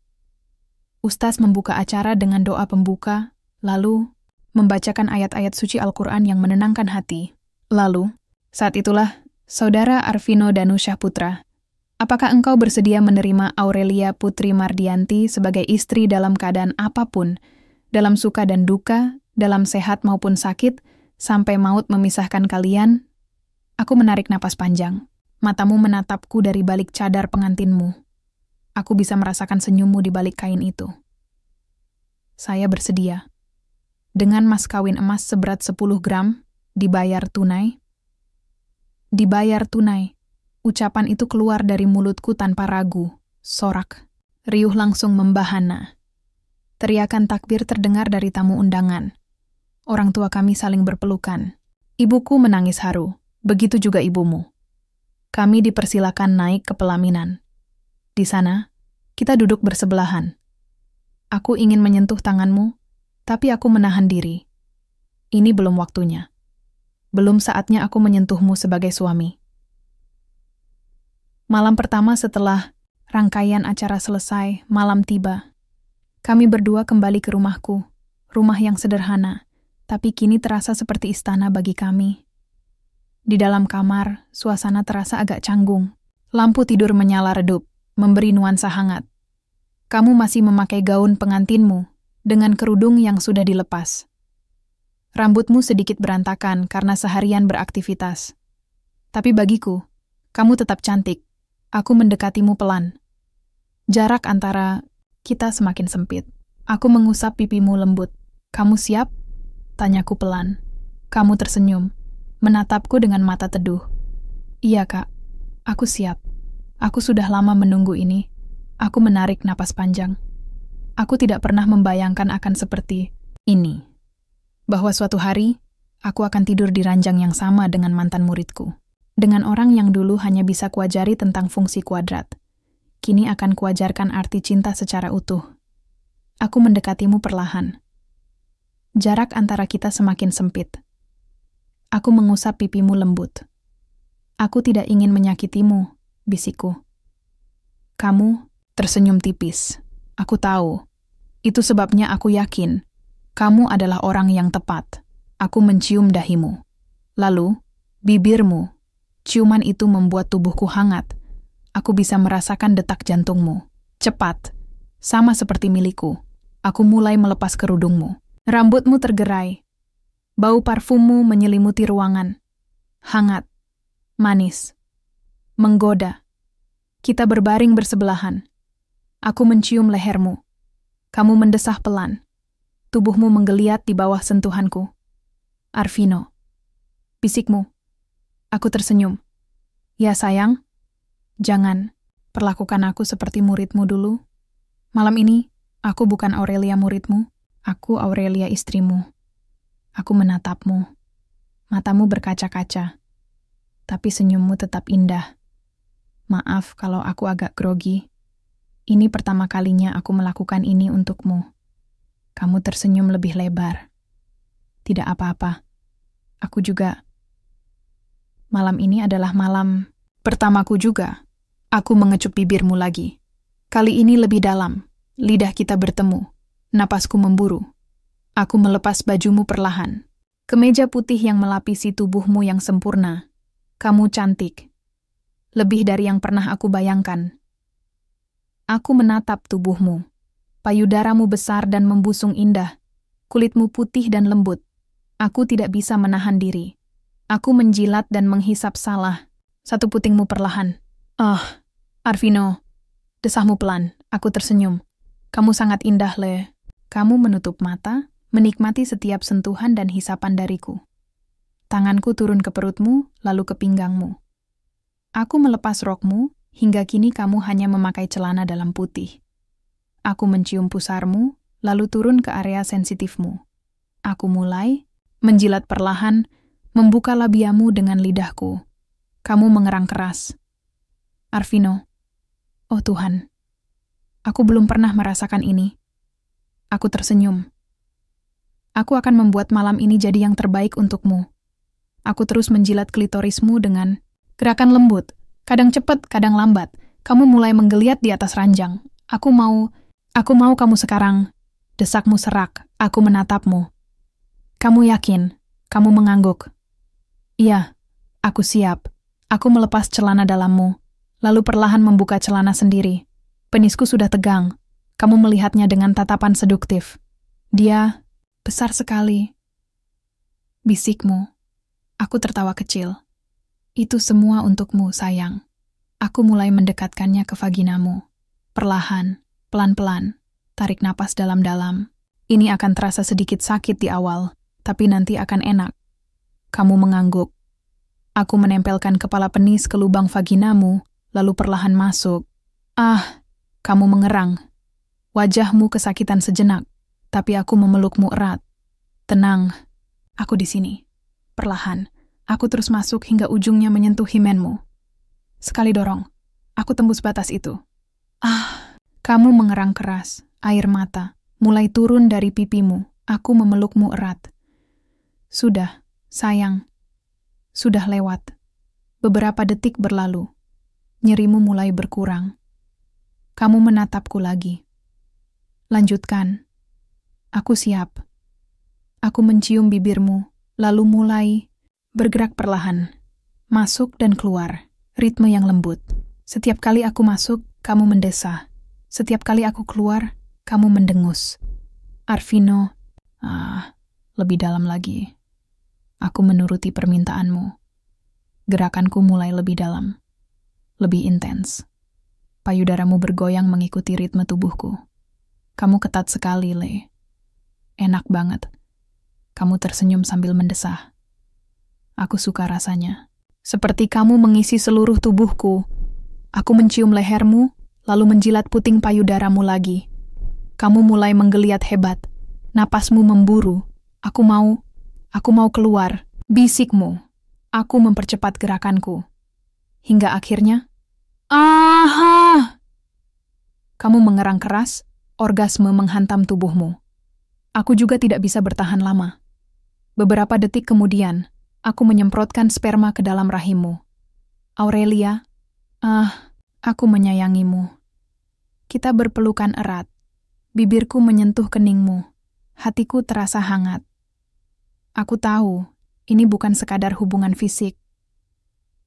Ustaz membuka acara dengan doa pembuka, lalu membacakan ayat-ayat suci Al-Quran yang menenangkan hati. Lalu, saat itulah, Saudara Arvino Danusyah Putra, apakah engkau bersedia menerima Aurelia Putri Mardianti sebagai istri dalam keadaan apapun, dalam suka dan duka, dalam sehat maupun sakit, sampai maut memisahkan kalian? Aku menarik napas panjang. Matamu menatapku dari balik cadar pengantinmu. Aku bisa merasakan senyummu di balik kain itu. Saya bersedia. Dengan mas kawin emas seberat 10 gram, dibayar tunai. Dibayar tunai. Ucapan itu keluar dari mulutku tanpa ragu. Sorak. Riuh langsung membahana. Teriakan takbir terdengar dari tamu undangan. Orang tua kami saling berpelukan. Ibuku menangis haru. Begitu juga ibumu. Kami dipersilakan naik ke pelaminan. Di sana, kita duduk bersebelahan. Aku ingin menyentuh tanganmu, tapi aku menahan diri. Ini belum waktunya. Belum saatnya aku menyentuhmu sebagai suami. Malam pertama setelah rangkaian acara selesai, malam tiba. Kami berdua kembali ke rumahku, rumah yang sederhana, tapi kini terasa seperti istana bagi kami. Di dalam kamar, suasana terasa agak canggung. Lampu tidur menyala redup, memberi nuansa hangat. Kamu masih memakai gaun pengantinmu, dengan kerudung yang sudah dilepas. Rambutmu sedikit berantakan karena seharian beraktivitas. Tapi bagiku, kamu tetap cantik. Aku mendekatimu pelan. Jarak antara kita semakin sempit. Aku mengusap pipimu lembut. Kamu siap? Tanyaku pelan. Kamu tersenyum, menatapku dengan mata teduh. Iya, Kak. Aku siap. Aku sudah lama menunggu ini. Aku menarik napas panjang. Aku tidak pernah membayangkan akan seperti ini. Bahwa suatu hari, aku akan tidur di ranjang yang sama dengan mantan muridku. Dengan orang yang dulu hanya bisa kuajari tentang fungsi kuadrat. Kini akan kuajarkan arti cinta secara utuh. Aku mendekatimu perlahan. Jarak antara kita semakin sempit. Aku mengusap pipimu lembut. Aku tidak ingin menyakitimu, bisikku. Kamu tersenyum tipis. Aku tahu. Itu sebabnya aku yakin. Kamu adalah orang yang tepat. Aku mencium dahimu. Lalu, bibirmu. Ciuman itu membuat tubuhku hangat. Aku bisa merasakan detak jantungmu. Cepat. Sama seperti milikku. Aku mulai melepas kerudungmu. Rambutmu tergerai. Bau parfummu menyelimuti ruangan. Hangat. Manis. Menggoda. Kita berbaring bersebelahan. Aku mencium lehermu. Kamu mendesah pelan. Tubuhmu menggeliat di bawah sentuhanku. Arvino. Bisikmu. Aku tersenyum. Ya sayang, jangan perlakukan aku seperti muridmu dulu. Malam ini, aku bukan Aurelia muridmu. Aku Aurelia istrimu. Aku menatapmu. Matamu berkaca-kaca. Tapi senyummu tetap indah. Maaf kalau aku agak grogi. Ini pertama kalinya aku melakukan ini untukmu. Kamu tersenyum lebih lebar. Tidak apa-apa. Aku juga. Malam ini adalah malam pertamaku juga. Aku mengecup bibirmu lagi. Kali ini lebih dalam. Lidah kita bertemu. Napasku memburu. Aku melepas bajumu perlahan. Kemeja putih yang melapisi tubuhmu yang sempurna. Kamu cantik. Lebih dari yang pernah aku bayangkan. Aku menatap tubuhmu. Payudaramu besar dan membusung indah. Kulitmu putih dan lembut. Aku tidak bisa menahan diri. Aku menjilat dan menghisap salah. Satu putingmu perlahan. Arvino. Desahmu pelan. Aku tersenyum. Kamu sangat indah, Le. Kamu menutup mata, menikmati setiap sentuhan dan hisapan dariku. Tanganku turun ke perutmu, lalu ke pinggangmu. Aku melepas rokmu, hingga kini kamu hanya memakai celana dalam putih. Aku mencium pusarmu, lalu turun ke area sensitifmu. Aku mulai menjilat perlahan, membuka labiamu dengan lidahku. Kamu mengerang keras. Arvino, oh Tuhan, aku belum pernah merasakan ini. Aku tersenyum. Aku akan membuat malam ini jadi yang terbaik untukmu. Aku terus menjilat klitorismu dengan gerakan lembut, kadang cepat, kadang lambat. Kamu mulai menggeliat di atas ranjang. Aku mau kamu sekarang. Desakmu serak, aku menatapmu. Kamu yakin? Kamu mengangguk. Iya, aku siap. Aku melepas celana dalammu, lalu perlahan membuka celana sendiri. Penisku sudah tegang. Kamu melihatnya dengan tatapan seduktif. Dia besar sekali. Bisikmu. Aku tertawa kecil. Itu semua untukmu, sayang. Aku mulai mendekatkannya ke vaginamu. Perlahan, pelan-pelan, tarik napas dalam-dalam. Ini akan terasa sedikit sakit di awal, tapi nanti akan enak. Kamu mengangguk. Aku menempelkan kepala penis ke lubang vaginamu, lalu perlahan masuk. Ah, kamu mengerang. Wajahmu kesakitan sejenak, tapi aku memelukmu erat. Tenang, aku di sini. Perlahan, aku terus masuk hingga ujungnya menyentuh himenmu. Sekali dorong, aku tembus batas itu. Ah, kamu mengerang keras, air mata mulai turun dari pipimu. Aku memelukmu erat. Sudah, sayang. Sudah lewat. Beberapa detik berlalu. Nyerimu mulai berkurang. Kamu menatapku lagi. Lanjutkan. Aku siap. Aku mencium bibirmu, lalu mulai bergerak perlahan. Masuk dan keluar. Ritme yang lembut. Setiap kali aku masuk, kamu mendesah. Setiap kali aku keluar, kamu mendengus. Arvino, lebih dalam lagi. Aku menuruti permintaanmu. Gerakanku mulai lebih dalam. Lebih intens. Payudaramu bergoyang mengikuti ritme tubuhku. Kamu ketat sekali, Le. Enak banget. Kamu tersenyum sambil mendesah. Aku suka rasanya. Seperti kamu mengisi seluruh tubuhku. Aku mencium lehermu, lalu menjilat puting payudaramu lagi. Kamu mulai menggeliat hebat. Napasmu memburu. Aku mau keluar. Bisikmu. Aku mempercepat gerakanku. Hingga akhirnya, kamu mengerang keras, orgasme menghantam tubuhmu. Aku juga tidak bisa bertahan lama. Beberapa detik kemudian, aku menyemprotkan sperma ke dalam rahimmu. Aurelia, aku menyayangimu. Kita berpelukan erat. Bibirku menyentuh keningmu. Hatiku terasa hangat. Aku tahu, ini bukan sekadar hubungan fisik.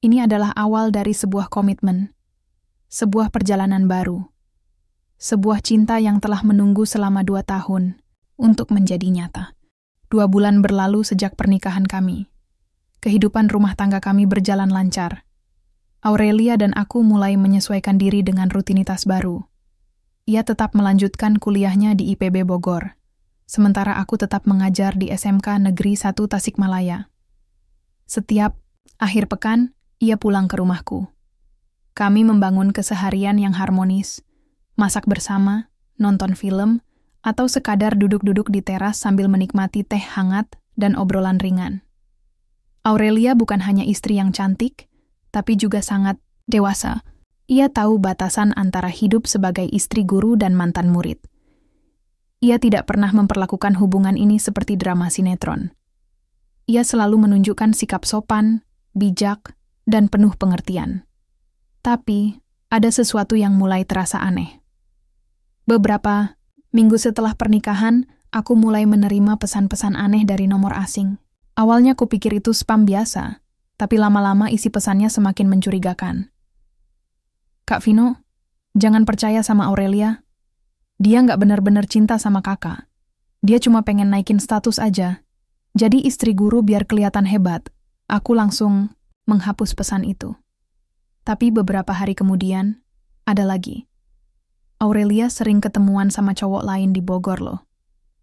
Ini adalah awal dari sebuah komitmen. Sebuah perjalanan baru. Sebuah cinta yang telah menunggu selama 2 tahun untuk menjadi nyata. 2 bulan berlalu sejak pernikahan kami. Kehidupan rumah tangga kami berjalan lancar. Aurelia dan aku mulai menyesuaikan diri dengan rutinitas baru. Ia tetap melanjutkan kuliahnya di IPB Bogor, sementara aku tetap mengajar di SMK Negeri 1 Tasikmalaya. Setiap akhir pekan, ia pulang ke rumahku. Kami membangun keseharian yang harmonis, masak bersama, nonton film, atau sekadar duduk-duduk di teras sambil menikmati teh hangat dan obrolan ringan. Aurelia bukan hanya istri yang cantik, tapi juga sangat dewasa. Ia tahu batasan antara hidup sebagai istri guru dan mantan murid. Ia tidak pernah memperlakukan hubungan ini seperti drama sinetron. Ia selalu menunjukkan sikap sopan, bijak, dan penuh pengertian. Tapi, ada sesuatu yang mulai terasa aneh. Beberapa minggu setelah pernikahan, aku mulai menerima pesan-pesan aneh dari nomor asing. Awalnya kupikir itu spam biasa, tapi lama-lama isi pesannya semakin mencurigakan. Kak Vino, jangan percaya sama Aurelia. Dia nggak benar-benar cinta sama kakak. Dia cuma pengen naikin status aja. Jadi istri guru biar kelihatan hebat. Aku langsung menghapus pesan itu. Tapi beberapa hari kemudian, ada lagi. Aurelia sering ketemuan sama cowok lain di Bogor loh.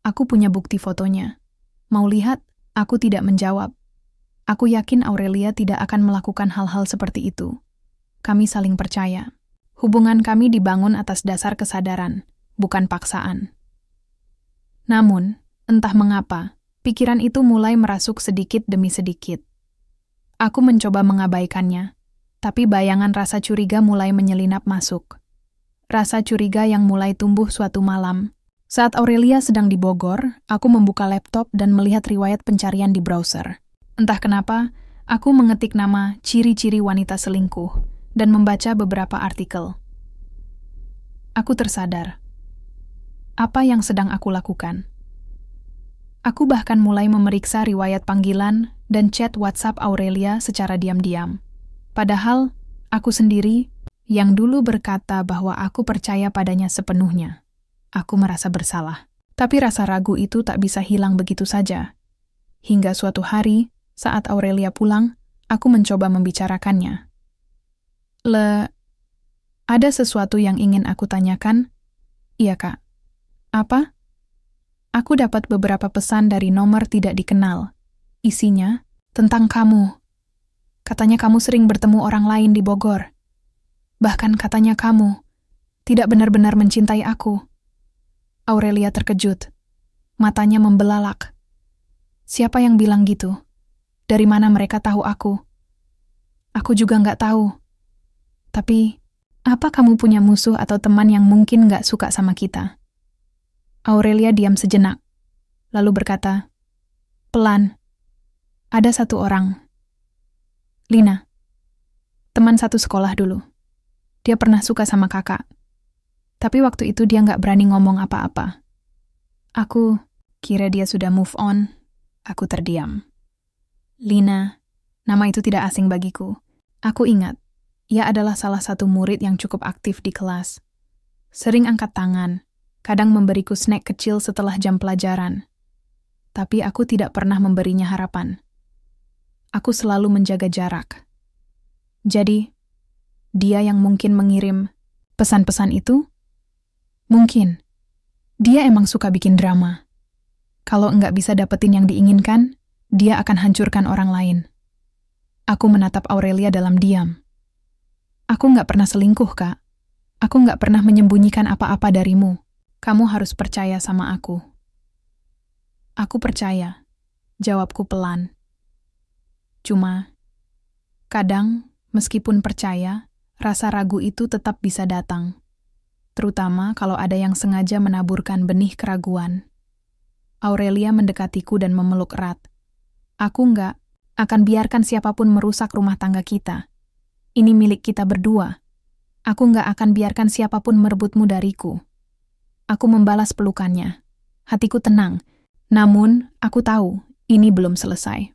Aku punya bukti fotonya. Mau lihat? Aku tidak menjawab. Aku yakin Aurelia tidak akan melakukan hal-hal seperti itu. Kami saling percaya. Hubungan kami dibangun atas dasar kesadaran, bukan paksaan. Namun, entah mengapa, pikiran itu mulai merasuk sedikit demi sedikit. Aku mencoba mengabaikannya, tapi bayangan rasa curiga mulai menyelinap masuk. Rasa curiga yang mulai tumbuh suatu malam. Saat Aurelia sedang di Bogor, aku membuka laptop dan melihat riwayat pencarian di browser. Entah kenapa, aku mengetik nama ciri-ciri wanita selingkuh dan membaca beberapa artikel. Aku tersadar. Apa yang sedang aku lakukan? Aku bahkan mulai memeriksa riwayat panggilan dan chat WhatsApp Aurelia secara diam-diam. Padahal, aku sendiri yang dulu berkata bahwa aku percaya padanya sepenuhnya. Aku merasa bersalah. Tapi rasa ragu itu tak bisa hilang begitu saja. Hingga suatu hari, saat Aurelia pulang, aku mencoba membicarakannya. Ada sesuatu yang ingin aku tanyakan? Iya, Kak. Apa? Aku dapat beberapa pesan dari nomor tidak dikenal. Isinya tentang kamu. Katanya kamu sering bertemu orang lain di Bogor. Bahkan katanya kamu tidak benar-benar mencintai aku. Aurelia terkejut. Matanya membelalak. Siapa yang bilang gitu? Dari mana mereka tahu aku? Aku juga nggak tahu. Tapi, apa kamu punya musuh atau teman yang mungkin nggak suka sama kita? Aurelia diam sejenak, lalu berkata, pelan, ada satu orang. Lina, teman satu sekolah dulu. Dia pernah suka sama kakak. Tapi waktu itu dia nggak berani ngomong apa-apa. Aku kira dia sudah move on. Aku terdiam. Lina, nama itu tidak asing bagiku. Aku ingat, ia adalah salah satu murid yang cukup aktif di kelas. Sering angkat tangan, kadang memberiku snack kecil setelah jam pelajaran. Tapi aku tidak pernah memberinya harapan. Aku selalu menjaga jarak. Jadi, dia yang mungkin mengirim pesan-pesan itu? Mungkin. Dia emang suka bikin drama. Kalau nggak bisa dapetin yang diinginkan, dia akan hancurkan orang lain. Aku menatap Aurelia dalam diam. Aku nggak pernah selingkuh, Kak. Aku nggak pernah menyembunyikan apa-apa darimu. Kamu harus percaya sama aku. Aku percaya. Jawabku pelan. Cuma, kadang, meskipun percaya, rasa ragu itu tetap bisa datang. Terutama kalau ada yang sengaja menaburkan benih keraguan. Aurelia mendekatiku dan memeluk erat. Aku nggak akan biarkan siapapun merusak rumah tangga kita. Ini milik kita berdua. Aku nggak akan biarkan siapapun merebutmu dariku. Aku membalas pelukannya. Hatiku tenang. Namun, aku tahu ini belum selesai.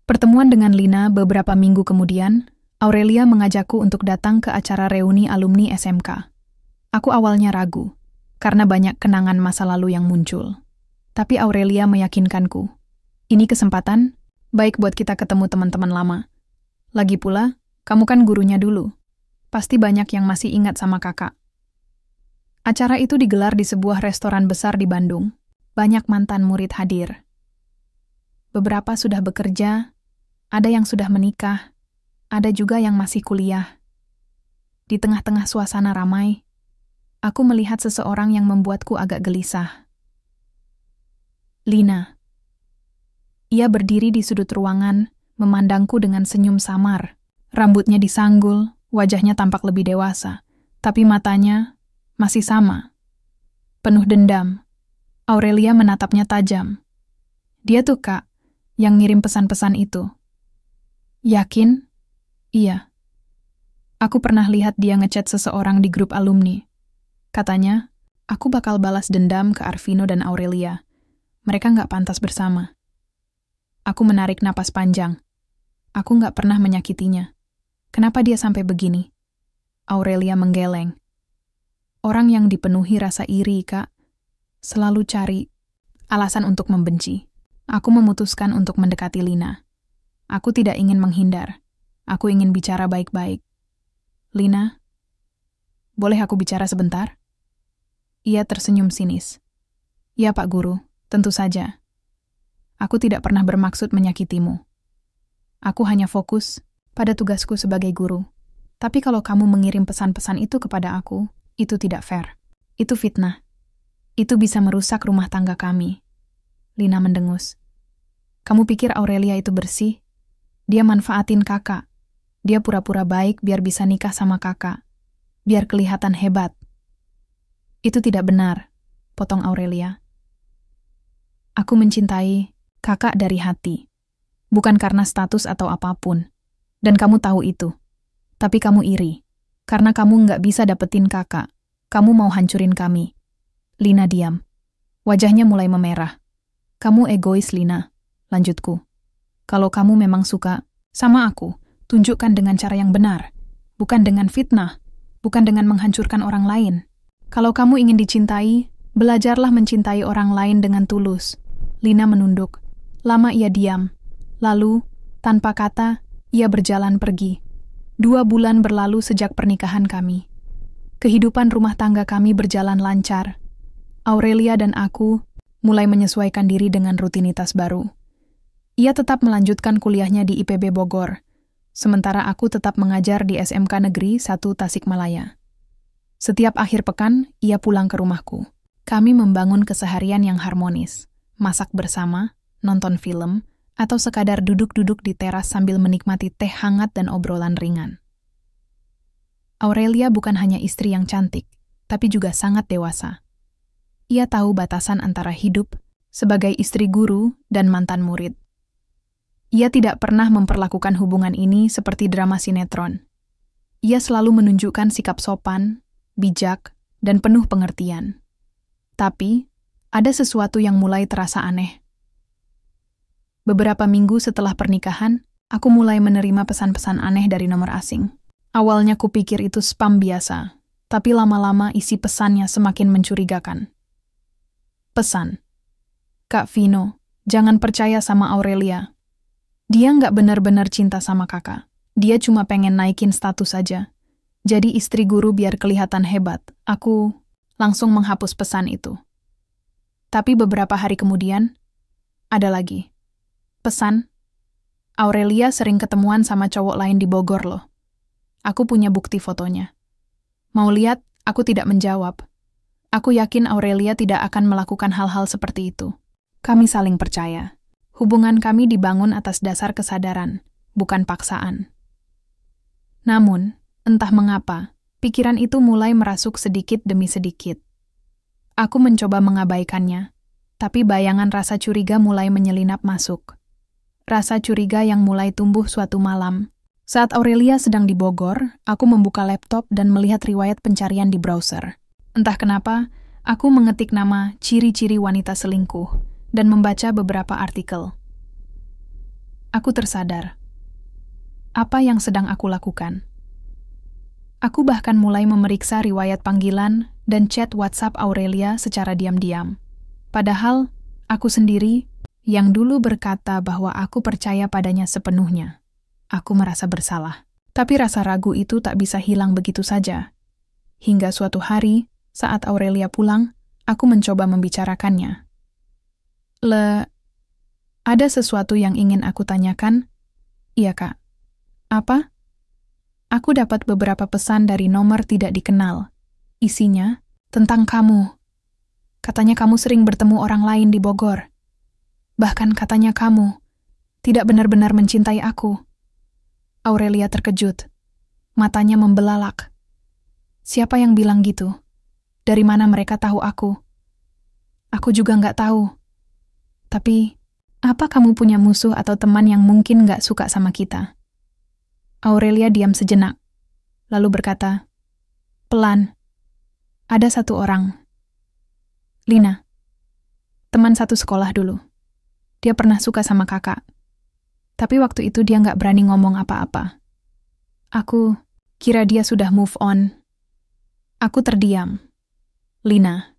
Pertemuan dengan Lina beberapa minggu kemudian, Aurelia mengajakku untuk datang ke acara reuni alumni SMK. Aku awalnya ragu, karena banyak kenangan masa lalu yang muncul. Tapi Aurelia meyakinkanku, ini kesempatan, baik buat kita ketemu teman-teman lama. Lagi pula, kamu kan gurunya dulu. Pasti banyak yang masih ingat sama kakak. Acara itu digelar di sebuah restoran besar di Bandung. Banyak mantan murid hadir. Beberapa sudah bekerja, ada yang sudah menikah, ada juga yang masih kuliah. Di tengah-tengah suasana ramai, aku melihat seseorang yang membuatku agak gelisah. Lina. Ia berdiri di sudut ruangan, memandangku dengan senyum samar. Rambutnya disanggul, wajahnya tampak lebih dewasa, tapi matanya masih sama. Penuh dendam. Aurelia menatapnya tajam. Dia tuh, Kak, yang ngirim pesan-pesan itu. Yakin? Iya. Aku pernah lihat dia ngechat seseorang di grup alumni. Katanya, aku bakal balas dendam ke Arvino dan Aurelia. Mereka nggak pantas bersama. Aku menarik napas panjang. Aku nggak pernah menyakitinya. Kenapa dia sampai begini? Aurelia menggeleng. Orang yang dipenuhi rasa iri, Kak, selalu cari alasan untuk membenci. Aku memutuskan untuk mendekati Lina. Aku tidak ingin menghindar. Aku ingin bicara baik-baik. Lina, boleh aku bicara sebentar? Ia tersenyum sinis. Ya Pak Guru, tentu saja. Aku tidak pernah bermaksud menyakitimu. Aku hanya fokus pada tugasku sebagai guru. Tapi kalau kamu mengirim pesan-pesan itu kepada aku, itu tidak fair. Itu fitnah. Itu bisa merusak rumah tangga kami. Lina mendengus. Kamu pikir Aurelia itu bersih? Dia manfaatin kakak. Dia pura-pura baik biar bisa nikah sama kakak. Biar kelihatan hebat. Itu tidak benar, potong Aurelia. Aku mencintai kakak dari hati. Bukan karena status atau apapun. Dan kamu tahu itu. Tapi kamu iri. Karena kamu nggak bisa dapetin kakak. Kamu mau hancurin kami. Lina diam. Wajahnya mulai memerah. Kamu egois, Lina. Lanjutku. Kalau kamu memang suka sama aku, tunjukkan dengan cara yang benar. Bukan dengan fitnah. Bukan dengan menghancurkan orang lain. Kalau kamu ingin dicintai, belajarlah mencintai orang lain dengan tulus. Lina menunduk. Lama ia diam. Lalu, tanpa kata, ia berjalan pergi. 2 bulan berlalu sejak pernikahan kami. Kehidupan rumah tangga kami berjalan lancar. Aurelia dan aku mulai menyesuaikan diri dengan rutinitas baru. Ia tetap melanjutkan kuliahnya di IPB Bogor, sementara aku tetap mengajar di SMK Negeri 1 Tasikmalaya. Setiap akhir pekan, ia pulang ke rumahku. Kami membangun keseharian yang harmonis, masak bersama, nonton film, atau sekadar duduk-duduk di teras sambil menikmati teh hangat dan obrolan ringan. Aurelia bukan hanya istri yang cantik, tapi juga sangat dewasa. Ia tahu batasan antara hidup sebagai istri guru dan mantan murid. Ia tidak pernah memperlakukan hubungan ini seperti drama sinetron. Ia selalu menunjukkan sikap sopan, bijak, dan penuh pengertian. Tapi, ada sesuatu yang mulai terasa aneh. Beberapa minggu setelah pernikahan, aku mulai menerima pesan-pesan aneh dari nomor asing. Awalnya kupikir itu spam biasa, tapi lama-lama isi pesannya semakin mencurigakan. Pesan. Kak Vino, jangan percaya sama Aurelia. Dia nggak benar-benar cinta sama kakak. Dia cuma pengen naikin status saja. Jadi istri guru biar kelihatan hebat. Aku langsung menghapus pesan itu. Tapi beberapa hari kemudian, ada lagi. Pesan, Aurelia sering ketemuan sama cowok lain di Bogor loh. Aku punya bukti fotonya. Mau lihat, aku tidak menjawab. Aku yakin Aurelia tidak akan melakukan hal-hal seperti itu. Kami saling percaya. Hubungan kami dibangun atas dasar kesadaran, bukan paksaan. Namun, entah mengapa, pikiran itu mulai merasuk sedikit demi sedikit. Aku mencoba mengabaikannya, tapi bayangan rasa curiga mulai menyelinap masuk. Rasa curiga yang mulai tumbuh suatu malam. Saat Aurelia sedang di Bogor, aku membuka laptop dan melihat riwayat pencarian di browser. Entah kenapa, aku mengetik nama ciri-ciri wanita selingkuh dan membaca beberapa artikel. Aku tersadar. Apa yang sedang aku lakukan? Aku bahkan mulai memeriksa riwayat panggilan dan chat WhatsApp Aurelia secara diam-diam. Padahal, aku sendiri yang dulu berkata bahwa aku percaya padanya sepenuhnya. Aku merasa bersalah. Tapi rasa ragu itu tak bisa hilang begitu saja. Hingga suatu hari, saat Aurelia pulang, aku mencoba membicarakannya. Ada sesuatu yang ingin aku tanyakan? Iya, Kak. Apa? Aku dapat beberapa pesan dari nomor tidak dikenal. Isinya tentang kamu. Katanya kamu sering bertemu orang lain di Bogor. Bahkan katanya kamu tidak benar-benar mencintai aku. Aurelia terkejut. Matanya membelalak. Siapa yang bilang gitu? Dari mana mereka tahu aku? Aku juga nggak tahu. Tapi, apa kamu punya musuh atau teman yang mungkin nggak suka sama kita? Aurelia diam sejenak, lalu berkata, pelan, ada satu orang. Lina, teman satu sekolah dulu. Dia pernah suka sama kakak. Tapi waktu itu dia nggak berani ngomong apa-apa. Aku kira dia sudah move on. Aku terdiam. Lina.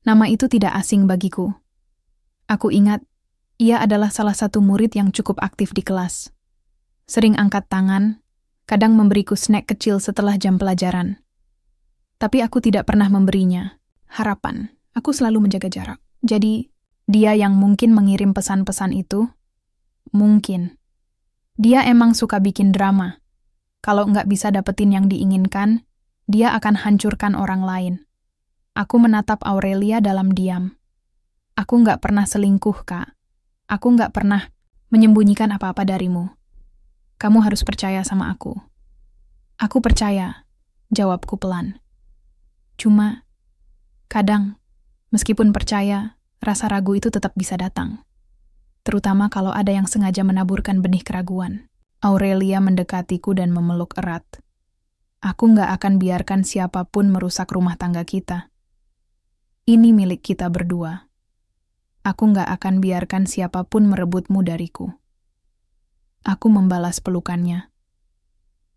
Nama itu tidak asing bagiku. Aku ingat, ia adalah salah satu murid yang cukup aktif di kelas. Sering angkat tangan, kadang memberiku snack kecil setelah jam pelajaran. Tapi aku tidak pernah memberinya harapan. Aku selalu menjaga jarak. Jadi, dia yang mungkin mengirim pesan-pesan itu? Mungkin. Dia emang suka bikin drama. Kalau nggak bisa dapetin yang diinginkan, dia akan hancurkan orang lain. Aku menatap Aurelia dalam diam. Aku nggak pernah selingkuh, Kak. Aku nggak pernah menyembunyikan apa-apa darimu. Kamu harus percaya sama aku. Aku percaya, jawabku pelan. Cuma, kadang, meskipun percaya, rasa ragu itu tetap bisa datang. Terutama kalau ada yang sengaja menaburkan benih keraguan. Aurelia mendekatiku dan memeluk erat. Aku nggak akan biarkan siapapun merusak rumah tangga kita. Ini milik kita berdua. Aku nggak akan biarkan siapapun merebutmu dariku. Aku membalas pelukannya.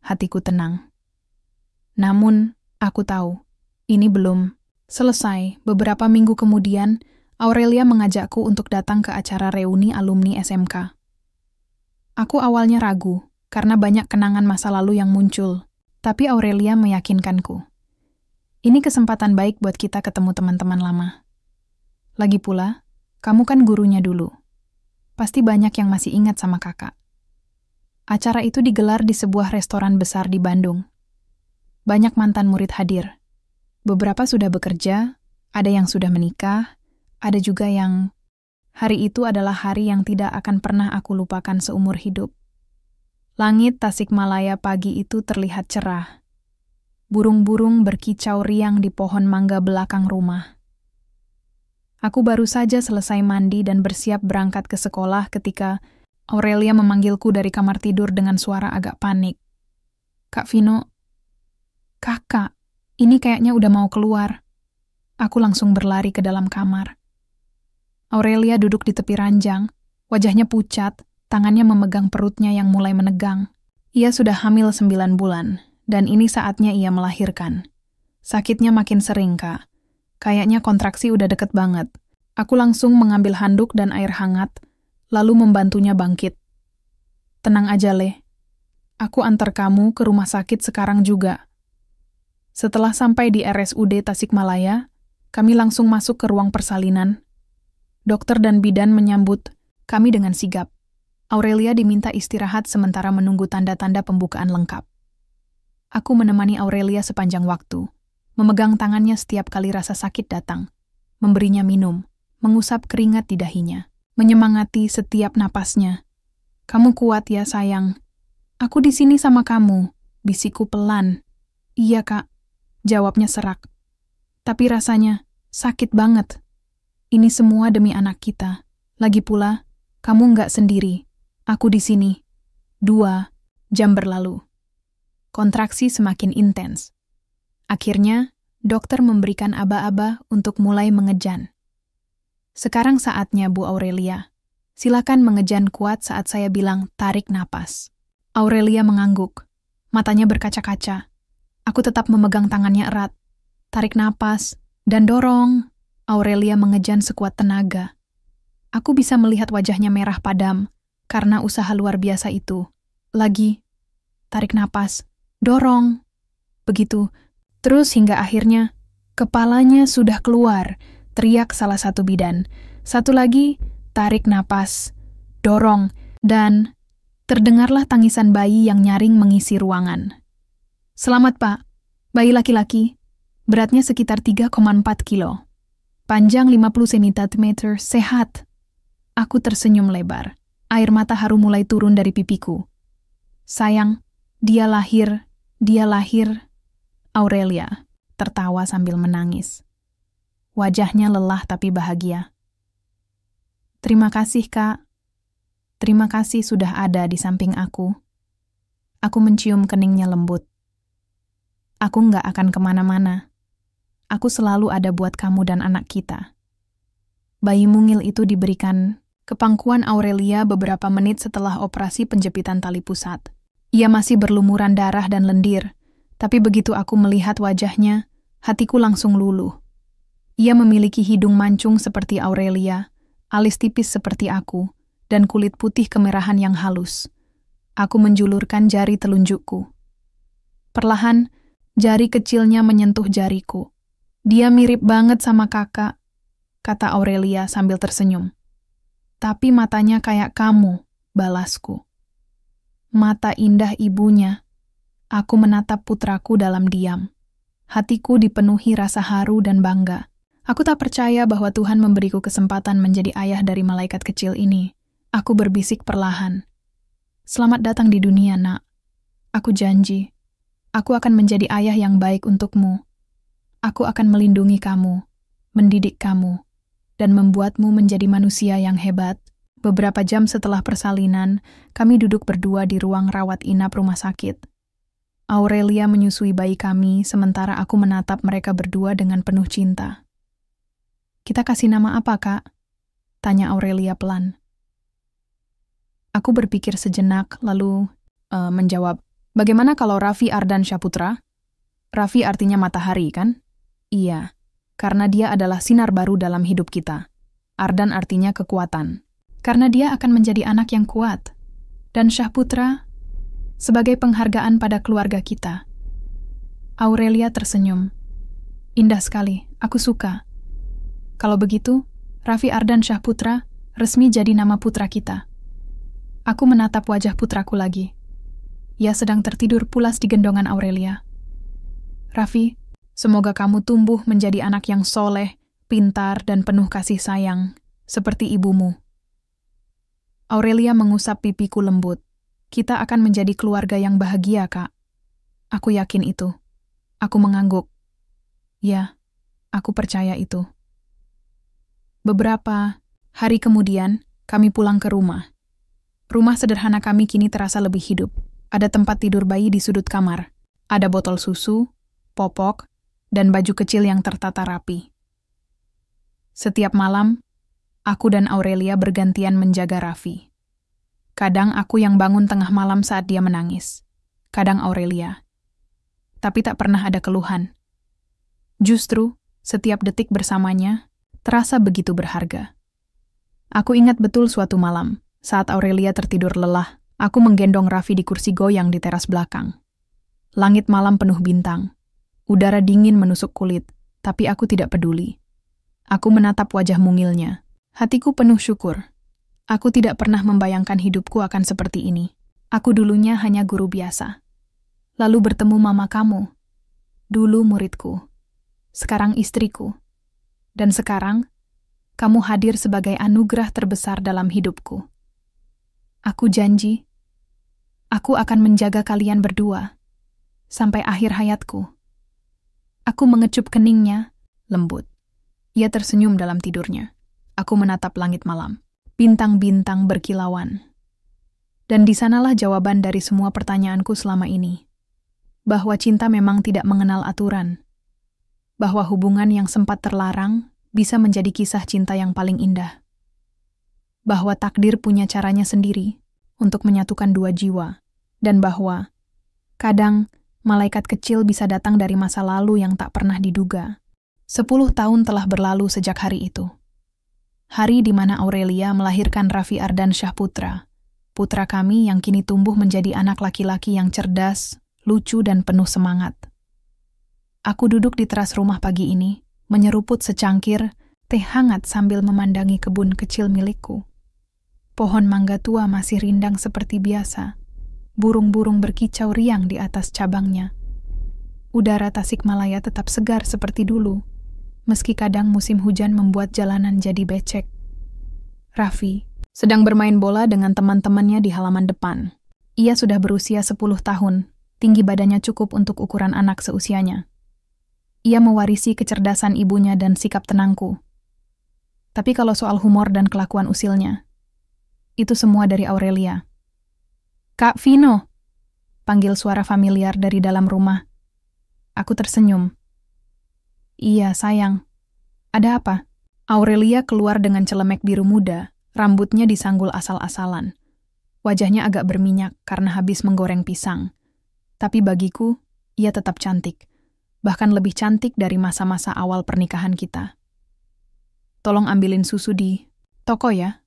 Hatiku tenang. Namun, aku tahu, ini belum selesai. Beberapa minggu kemudian, Aurelia mengajakku untuk datang ke acara reuni alumni SMK. Aku awalnya ragu, karena banyak kenangan masa lalu yang muncul, tapi Aurelia meyakinkanku. Ini kesempatan baik buat kita ketemu teman-teman lama. Lagi pula, kamu kan gurunya dulu. Pasti banyak yang masih ingat sama kakak. Acara itu digelar di sebuah restoran besar di Bandung. Banyak mantan murid hadir. Beberapa sudah bekerja, ada yang sudah menikah, ada juga yang... Hari itu adalah hari yang tidak akan pernah aku lupakan seumur hidup. Langit Tasikmalaya pagi itu terlihat cerah. Burung-burung berkicau riang di pohon mangga belakang rumah. Aku baru saja selesai mandi dan bersiap berangkat ke sekolah ketika Aurelia memanggilku dari kamar tidur dengan suara agak panik. Kak Vino, kakak, ini kayaknya udah mau keluar. Aku langsung berlari ke dalam kamar. Aurelia duduk di tepi ranjang, wajahnya pucat, tangannya memegang perutnya yang mulai menegang. Ia sudah hamil 9 bulan, dan ini saatnya ia melahirkan. Sakitnya makin sering, Kak. Kayaknya kontraksi udah deket banget. Aku langsung mengambil handuk dan air hangat, lalu membantunya bangkit. Tenang aja, Le. Aku antar kamu ke rumah sakit sekarang juga. Setelah sampai di RSUD Tasikmalaya, kami langsung masuk ke ruang persalinan. Dokter dan bidan menyambut kami dengan sigap. Aurelia diminta istirahat sementara menunggu tanda-tanda pembukaan lengkap. Aku menemani Aurelia sepanjang waktu, memegang tangannya setiap kali rasa sakit datang, memberinya minum, mengusap keringat di dahinya, menyemangati setiap napasnya. Kamu kuat ya, sayang. Aku di sini sama kamu, bisikku pelan. Iya, Kak, jawabnya serak. Tapi rasanya sakit banget. Ini semua demi anak kita. Lagi pula, kamu nggak sendiri. Aku di sini. 2 jam berlalu. Kontraksi semakin intens. Akhirnya, dokter memberikan aba-aba untuk mulai mengejan. Sekarang saatnya, Bu Aurelia. Silakan mengejan kuat saat saya bilang tarik napas. Aurelia mengangguk. Matanya berkaca-kaca. Aku tetap memegang tangannya erat. Tarik napas dan dorong. Aurelia mengejan sekuat tenaga. Aku bisa melihat wajahnya merah padam karena usaha luar biasa itu. Lagi, tarik napas, dorong. Begitu, terus hingga akhirnya, kepalanya sudah keluar, teriak salah satu bidan. Satu lagi, tarik napas, dorong, dan terdengarlah tangisan bayi yang nyaring mengisi ruangan. Selamat, Pak. Bayi laki-laki, beratnya sekitar 3,4 kilo. Panjang 50 cm, sehat. Aku tersenyum lebar. Air mata haru mulai turun dari pipiku. Sayang, dia lahir. Aurelia tertawa sambil menangis. Wajahnya lelah tapi bahagia. Terima kasih, Kak. Terima kasih sudah ada di samping aku. Aku mencium keningnya lembut. Aku nggak akan kemana-mana. Aku selalu ada buat kamu dan anak kita. Bayi mungil itu diberikan ke pangkuan Aurelia beberapa menit setelah operasi penjepitan tali pusat. Ia masih berlumuran darah dan lendir, tapi begitu aku melihat wajahnya, hatiku langsung luluh. Ia memiliki hidung mancung seperti Aurelia, alis tipis seperti aku, dan kulit putih kemerahan yang halus. Aku menjulurkan jari telunjukku. Perlahan, jari kecilnya menyentuh jariku. Dia mirip banget sama kakak, kata Aurelia sambil tersenyum. Tapi matanya kayak kamu, balasku. Mata indah ibunya. Aku menatap putraku dalam diam. Hatiku dipenuhi rasa haru dan bangga. Aku tak percaya bahwa Tuhan memberiku kesempatan menjadi ayah dari malaikat kecil ini. Aku berbisik perlahan. Selamat datang di dunia, nak. Aku janji. Aku akan menjadi ayah yang baik untukmu. Aku akan melindungi kamu, mendidik kamu, dan membuatmu menjadi manusia yang hebat. Beberapa jam setelah persalinan, kami duduk berdua di ruang rawat inap rumah sakit. Aurelia menyusui bayi kami, sementara aku menatap mereka berdua dengan penuh cinta. Kita kasih nama apa, Kak? Tanya Aurelia pelan. Aku berpikir sejenak, lalu menjawab, bagaimana kalau Raffi Ardan Syahputra? Raffi artinya matahari, kan? Iya, karena dia adalah sinar baru dalam hidup kita. Ardan artinya kekuatan, karena dia akan menjadi anak yang kuat. Dan Syahputra sebagai penghargaan pada keluarga kita. Aurelia tersenyum. Indah sekali, aku suka. Kalau begitu, Raffi Ardan Syahputra resmi jadi nama putra kita. Aku menatap wajah putraku lagi. Ia sedang tertidur pulas di gendongan Aurelia. Raffi, semoga kamu tumbuh menjadi anak yang soleh, pintar, dan penuh kasih sayang, seperti ibumu. Aurelia mengusap pipiku lembut. Kita akan menjadi keluarga yang bahagia, Kak. Aku yakin itu. Aku mengangguk. Ya, aku percaya itu. Beberapa hari kemudian, kami pulang ke rumah. Rumah sederhana kami kini terasa lebih hidup. Ada tempat tidur bayi di sudut kamar. Ada botol susu, popok, dan baju kecil yang tertata rapi. Setiap malam, aku dan Aurelia bergantian menjaga Raffi. Kadang aku yang bangun tengah malam saat dia menangis. Kadang Aurelia. Tapi tak pernah ada keluhan. Justru, setiap detik bersamanya terasa begitu berharga. Aku ingat betul suatu malam, saat Aurelia tertidur lelah, aku menggendong Raffi di kursi goyang di teras belakang. Langit malam penuh bintang. Udara dingin menusuk kulit, tapi aku tidak peduli. Aku menatap wajah mungilnya. Hatiku penuh syukur. Aku tidak pernah membayangkan hidupku akan seperti ini. Aku dulunya hanya guru biasa. Lalu bertemu mama kamu. Dulu muridku. Sekarang istriku. Dan sekarang, kamu hadir sebagai anugerah terbesar dalam hidupku. Aku janji, aku akan menjaga kalian berdua sampai akhir hayatku. Aku mengecup keningnya, lembut. Ia tersenyum dalam tidurnya. Aku menatap langit malam. Bintang-bintang berkilauan. Dan di sanalah jawaban dari semua pertanyaanku selama ini. Bahwa cinta memang tidak mengenal aturan. Bahwa hubungan yang sempat terlarang bisa menjadi kisah cinta yang paling indah. Bahwa takdir punya caranya sendiri untuk menyatukan dua jiwa. Dan bahwa kadang malaikat kecil bisa datang dari masa lalu yang tak pernah diduga. 10 tahun telah berlalu sejak hari itu. Hari di mana Aurelia melahirkan Raffi Ardan Syahputra, putra kami yang kini tumbuh menjadi anak laki-laki yang cerdas, lucu, dan penuh semangat. Aku duduk di teras rumah pagi ini, menyeruput secangkir teh hangat sambil memandangi kebun kecil milikku. Pohon mangga tua masih rindang seperti biasa. Burung-burung berkicau riang di atas cabangnya. Udara Tasikmalaya tetap segar seperti dulu, meski kadang musim hujan membuat jalanan jadi becek. Raffi sedang bermain bola dengan teman-temannya di halaman depan. Ia sudah berusia 10 tahun, tinggi badannya cukup untuk ukuran anak seusianya. Ia mewarisi kecerdasan ibunya dan sikap tenangku. Tapi kalau soal humor dan kelakuan usilnya, itu semua dari Aurelia. Kak Vino, panggil suara familiar dari dalam rumah. Aku tersenyum. Iya, sayang. Ada apa? Aurelia keluar dengan celemek biru muda, rambutnya disanggul asal-asalan. Wajahnya agak berminyak karena habis menggoreng pisang. Tapi bagiku, ia tetap cantik. Bahkan lebih cantik dari masa-masa awal pernikahan kita. Tolong ambilin susu di toko ya.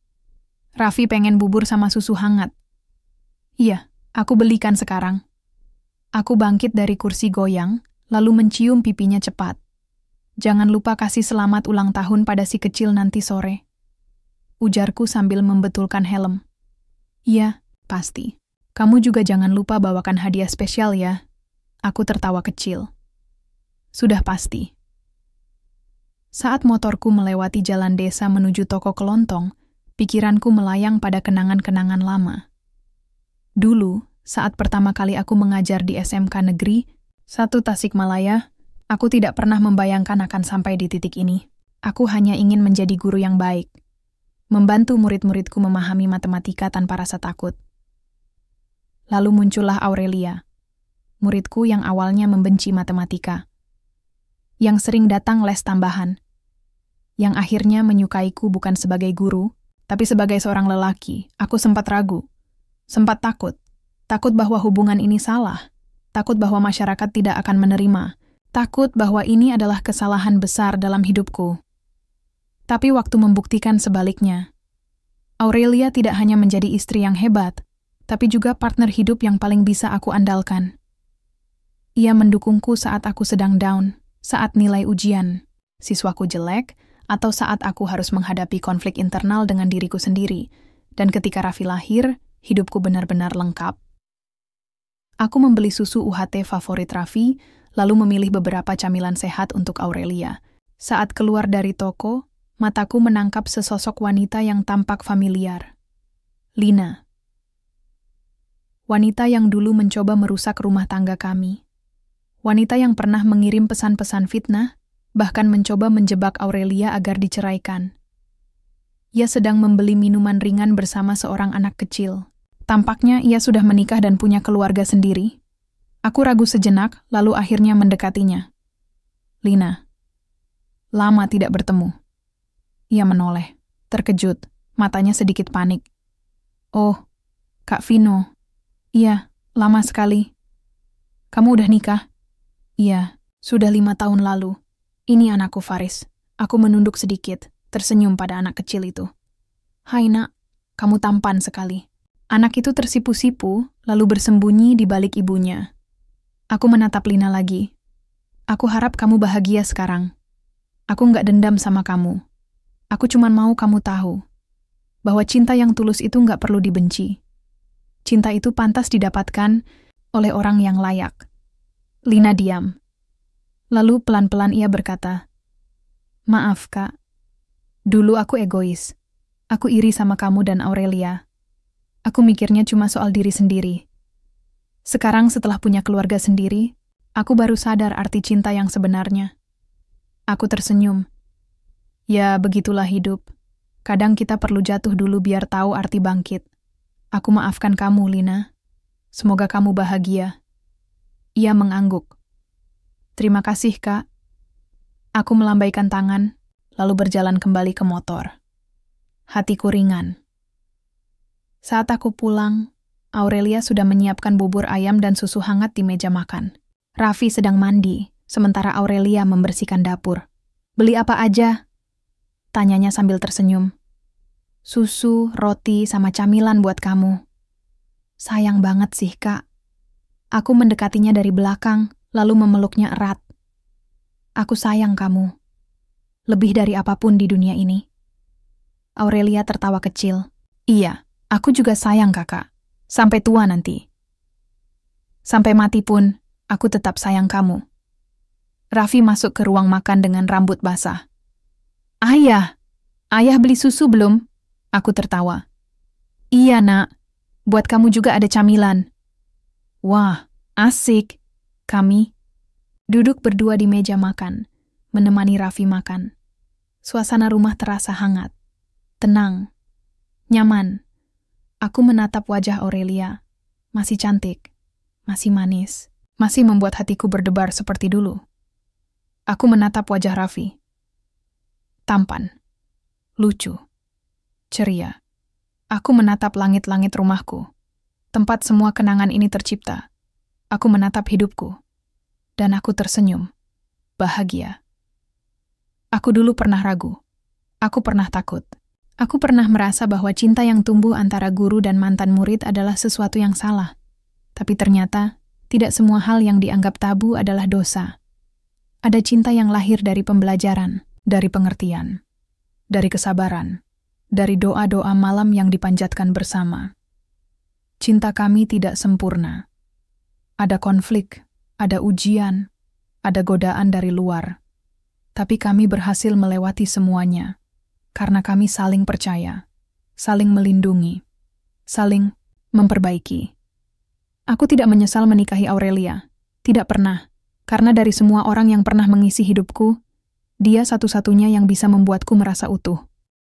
Raffi pengen bubur sama susu hangat. Iya, aku belikan sekarang. Aku bangkit dari kursi goyang, lalu mencium pipinya cepat. Jangan lupa kasih selamat ulang tahun pada si kecil nanti sore. Ujarku sambil membetulkan helm. Iya, pasti. Kamu juga jangan lupa bawakan hadiah spesial ya. Aku tertawa kecil. Sudah pasti. Saat motorku melewati jalan desa menuju toko kelontong, pikiranku melayang pada kenangan-kenangan lama. Dulu, saat pertama kali aku mengajar di SMK Negeri 1 Tasikmalaya, aku tidak pernah membayangkan akan sampai di titik ini. Aku hanya ingin menjadi guru yang baik, membantu murid-muridku memahami matematika tanpa rasa takut. Lalu muncullah Aurelia, muridku yang awalnya membenci matematika, yang sering datang les tambahan, yang akhirnya menyukaiku bukan sebagai guru, tapi sebagai seorang lelaki. Aku sempat ragu, sempat takut bahwa hubungan ini salah, takut bahwa masyarakat tidak akan menerima, takut bahwa ini adalah kesalahan besar dalam hidupku. Tapi waktu membuktikan sebaliknya. Aurelia tidak hanya menjadi istri yang hebat, tapi juga partner hidup yang paling bisa aku andalkan. Ia mendukungku saat aku sedang down, saat nilai ujian, siswaku jelek, atau saat aku harus menghadapi konflik internal dengan diriku sendiri. Dan ketika Raffi lahir, hidupku benar-benar lengkap. Aku membeli susu UHT favorit Raffi, lalu memilih beberapa camilan sehat untuk Aurelia. Saat keluar dari toko, mataku menangkap sesosok wanita yang tampak familiar. Lina. Wanita yang dulu mencoba merusak rumah tangga kami. Wanita yang pernah mengirim pesan-pesan fitnah, bahkan mencoba menjebak Aurelia agar diceraikan. Ia sedang membeli minuman ringan bersama seorang anak kecil. Tampaknya ia sudah menikah dan punya keluarga sendiri. Aku ragu sejenak, lalu akhirnya mendekatinya. Lina. Lama tidak bertemu. Ia menoleh, terkejut, matanya sedikit panik. Oh, Kak Vino. Iya, lama sekali. Kamu udah nikah? Iya, sudah 5 tahun lalu. Ini anakku Faris. Aku menunduk sedikit, tersenyum pada anak kecil itu. Hai nak, kamu tampan sekali. Anak itu tersipu-sipu, lalu bersembunyi di balik ibunya. Aku menatap Lina lagi. Aku harap kamu bahagia sekarang. Aku nggak dendam sama kamu. Aku cuma mau kamu tahu bahwa cinta yang tulus itu nggak perlu dibenci. Cinta itu pantas didapatkan oleh orang yang layak. Lina diam. Lalu pelan-pelan ia berkata, Maaf Kak, dulu aku egois. Aku iri sama kamu dan Aurelia. Aku mikirnya cuma soal diri sendiri. Sekarang setelah punya keluarga sendiri, aku baru sadar arti cinta yang sebenarnya. Aku tersenyum. Ya, begitulah hidup. Kadang kita perlu jatuh dulu biar tahu arti bangkit. Aku maafkan kamu, Lina. Semoga kamu bahagia. Ia mengangguk. Terima kasih, Kak. Aku melambaikan tangan, lalu berjalan kembali ke motor. Hatiku ringan. Saat aku pulang, Aurelia sudah menyiapkan bubur ayam dan susu hangat di meja makan. Raffi sedang mandi, sementara Aurelia membersihkan dapur. Beli apa aja? Tanyanya sambil tersenyum. Susu, roti, sama camilan buat kamu. Sayang banget sih, Kak. Aku mendekatinya dari belakang, lalu memeluknya erat. Aku sayang kamu. Lebih dari apapun di dunia ini. Aurelia tertawa kecil. Iya, aku juga sayang kakak. Sampai tua nanti. Sampai mati pun, aku tetap sayang kamu. Raffi masuk ke ruang makan dengan rambut basah. Ayah beli susu belum? Aku tertawa. Iya nak, buat kamu juga ada camilan. Wah, asik. Kami duduk berdua di meja makan, menemani Raffi makan. Suasana rumah terasa hangat, tenang, nyaman. Aku menatap wajah Aurelia, masih cantik, masih manis, masih membuat hatiku berdebar seperti dulu. Aku menatap wajah Raffi. Tampan, lucu, ceria. Aku menatap langit-langit rumahku, tempat semua kenangan ini tercipta. Aku menatap hidupku, dan aku tersenyum, bahagia. Aku dulu pernah ragu, aku pernah takut. Aku pernah merasa bahwa cinta yang tumbuh antara guru dan mantan murid adalah sesuatu yang salah. Tapi ternyata, tidak semua hal yang dianggap tabu adalah dosa. Ada cinta yang lahir dari pembelajaran, dari pengertian, dari kesabaran, dari doa-doa malam yang dipanjatkan bersama. Cinta kami tidak sempurna. Ada konflik, ada ujian, ada godaan dari luar. Tapi kami berhasil melewati semuanya, karena kami saling percaya, saling melindungi, saling memperbaiki. Aku tidak menyesal menikahi Aurelia, tidak pernah. Karena dari semua orang yang pernah mengisi hidupku, dia satu-satunya yang bisa membuatku merasa utuh.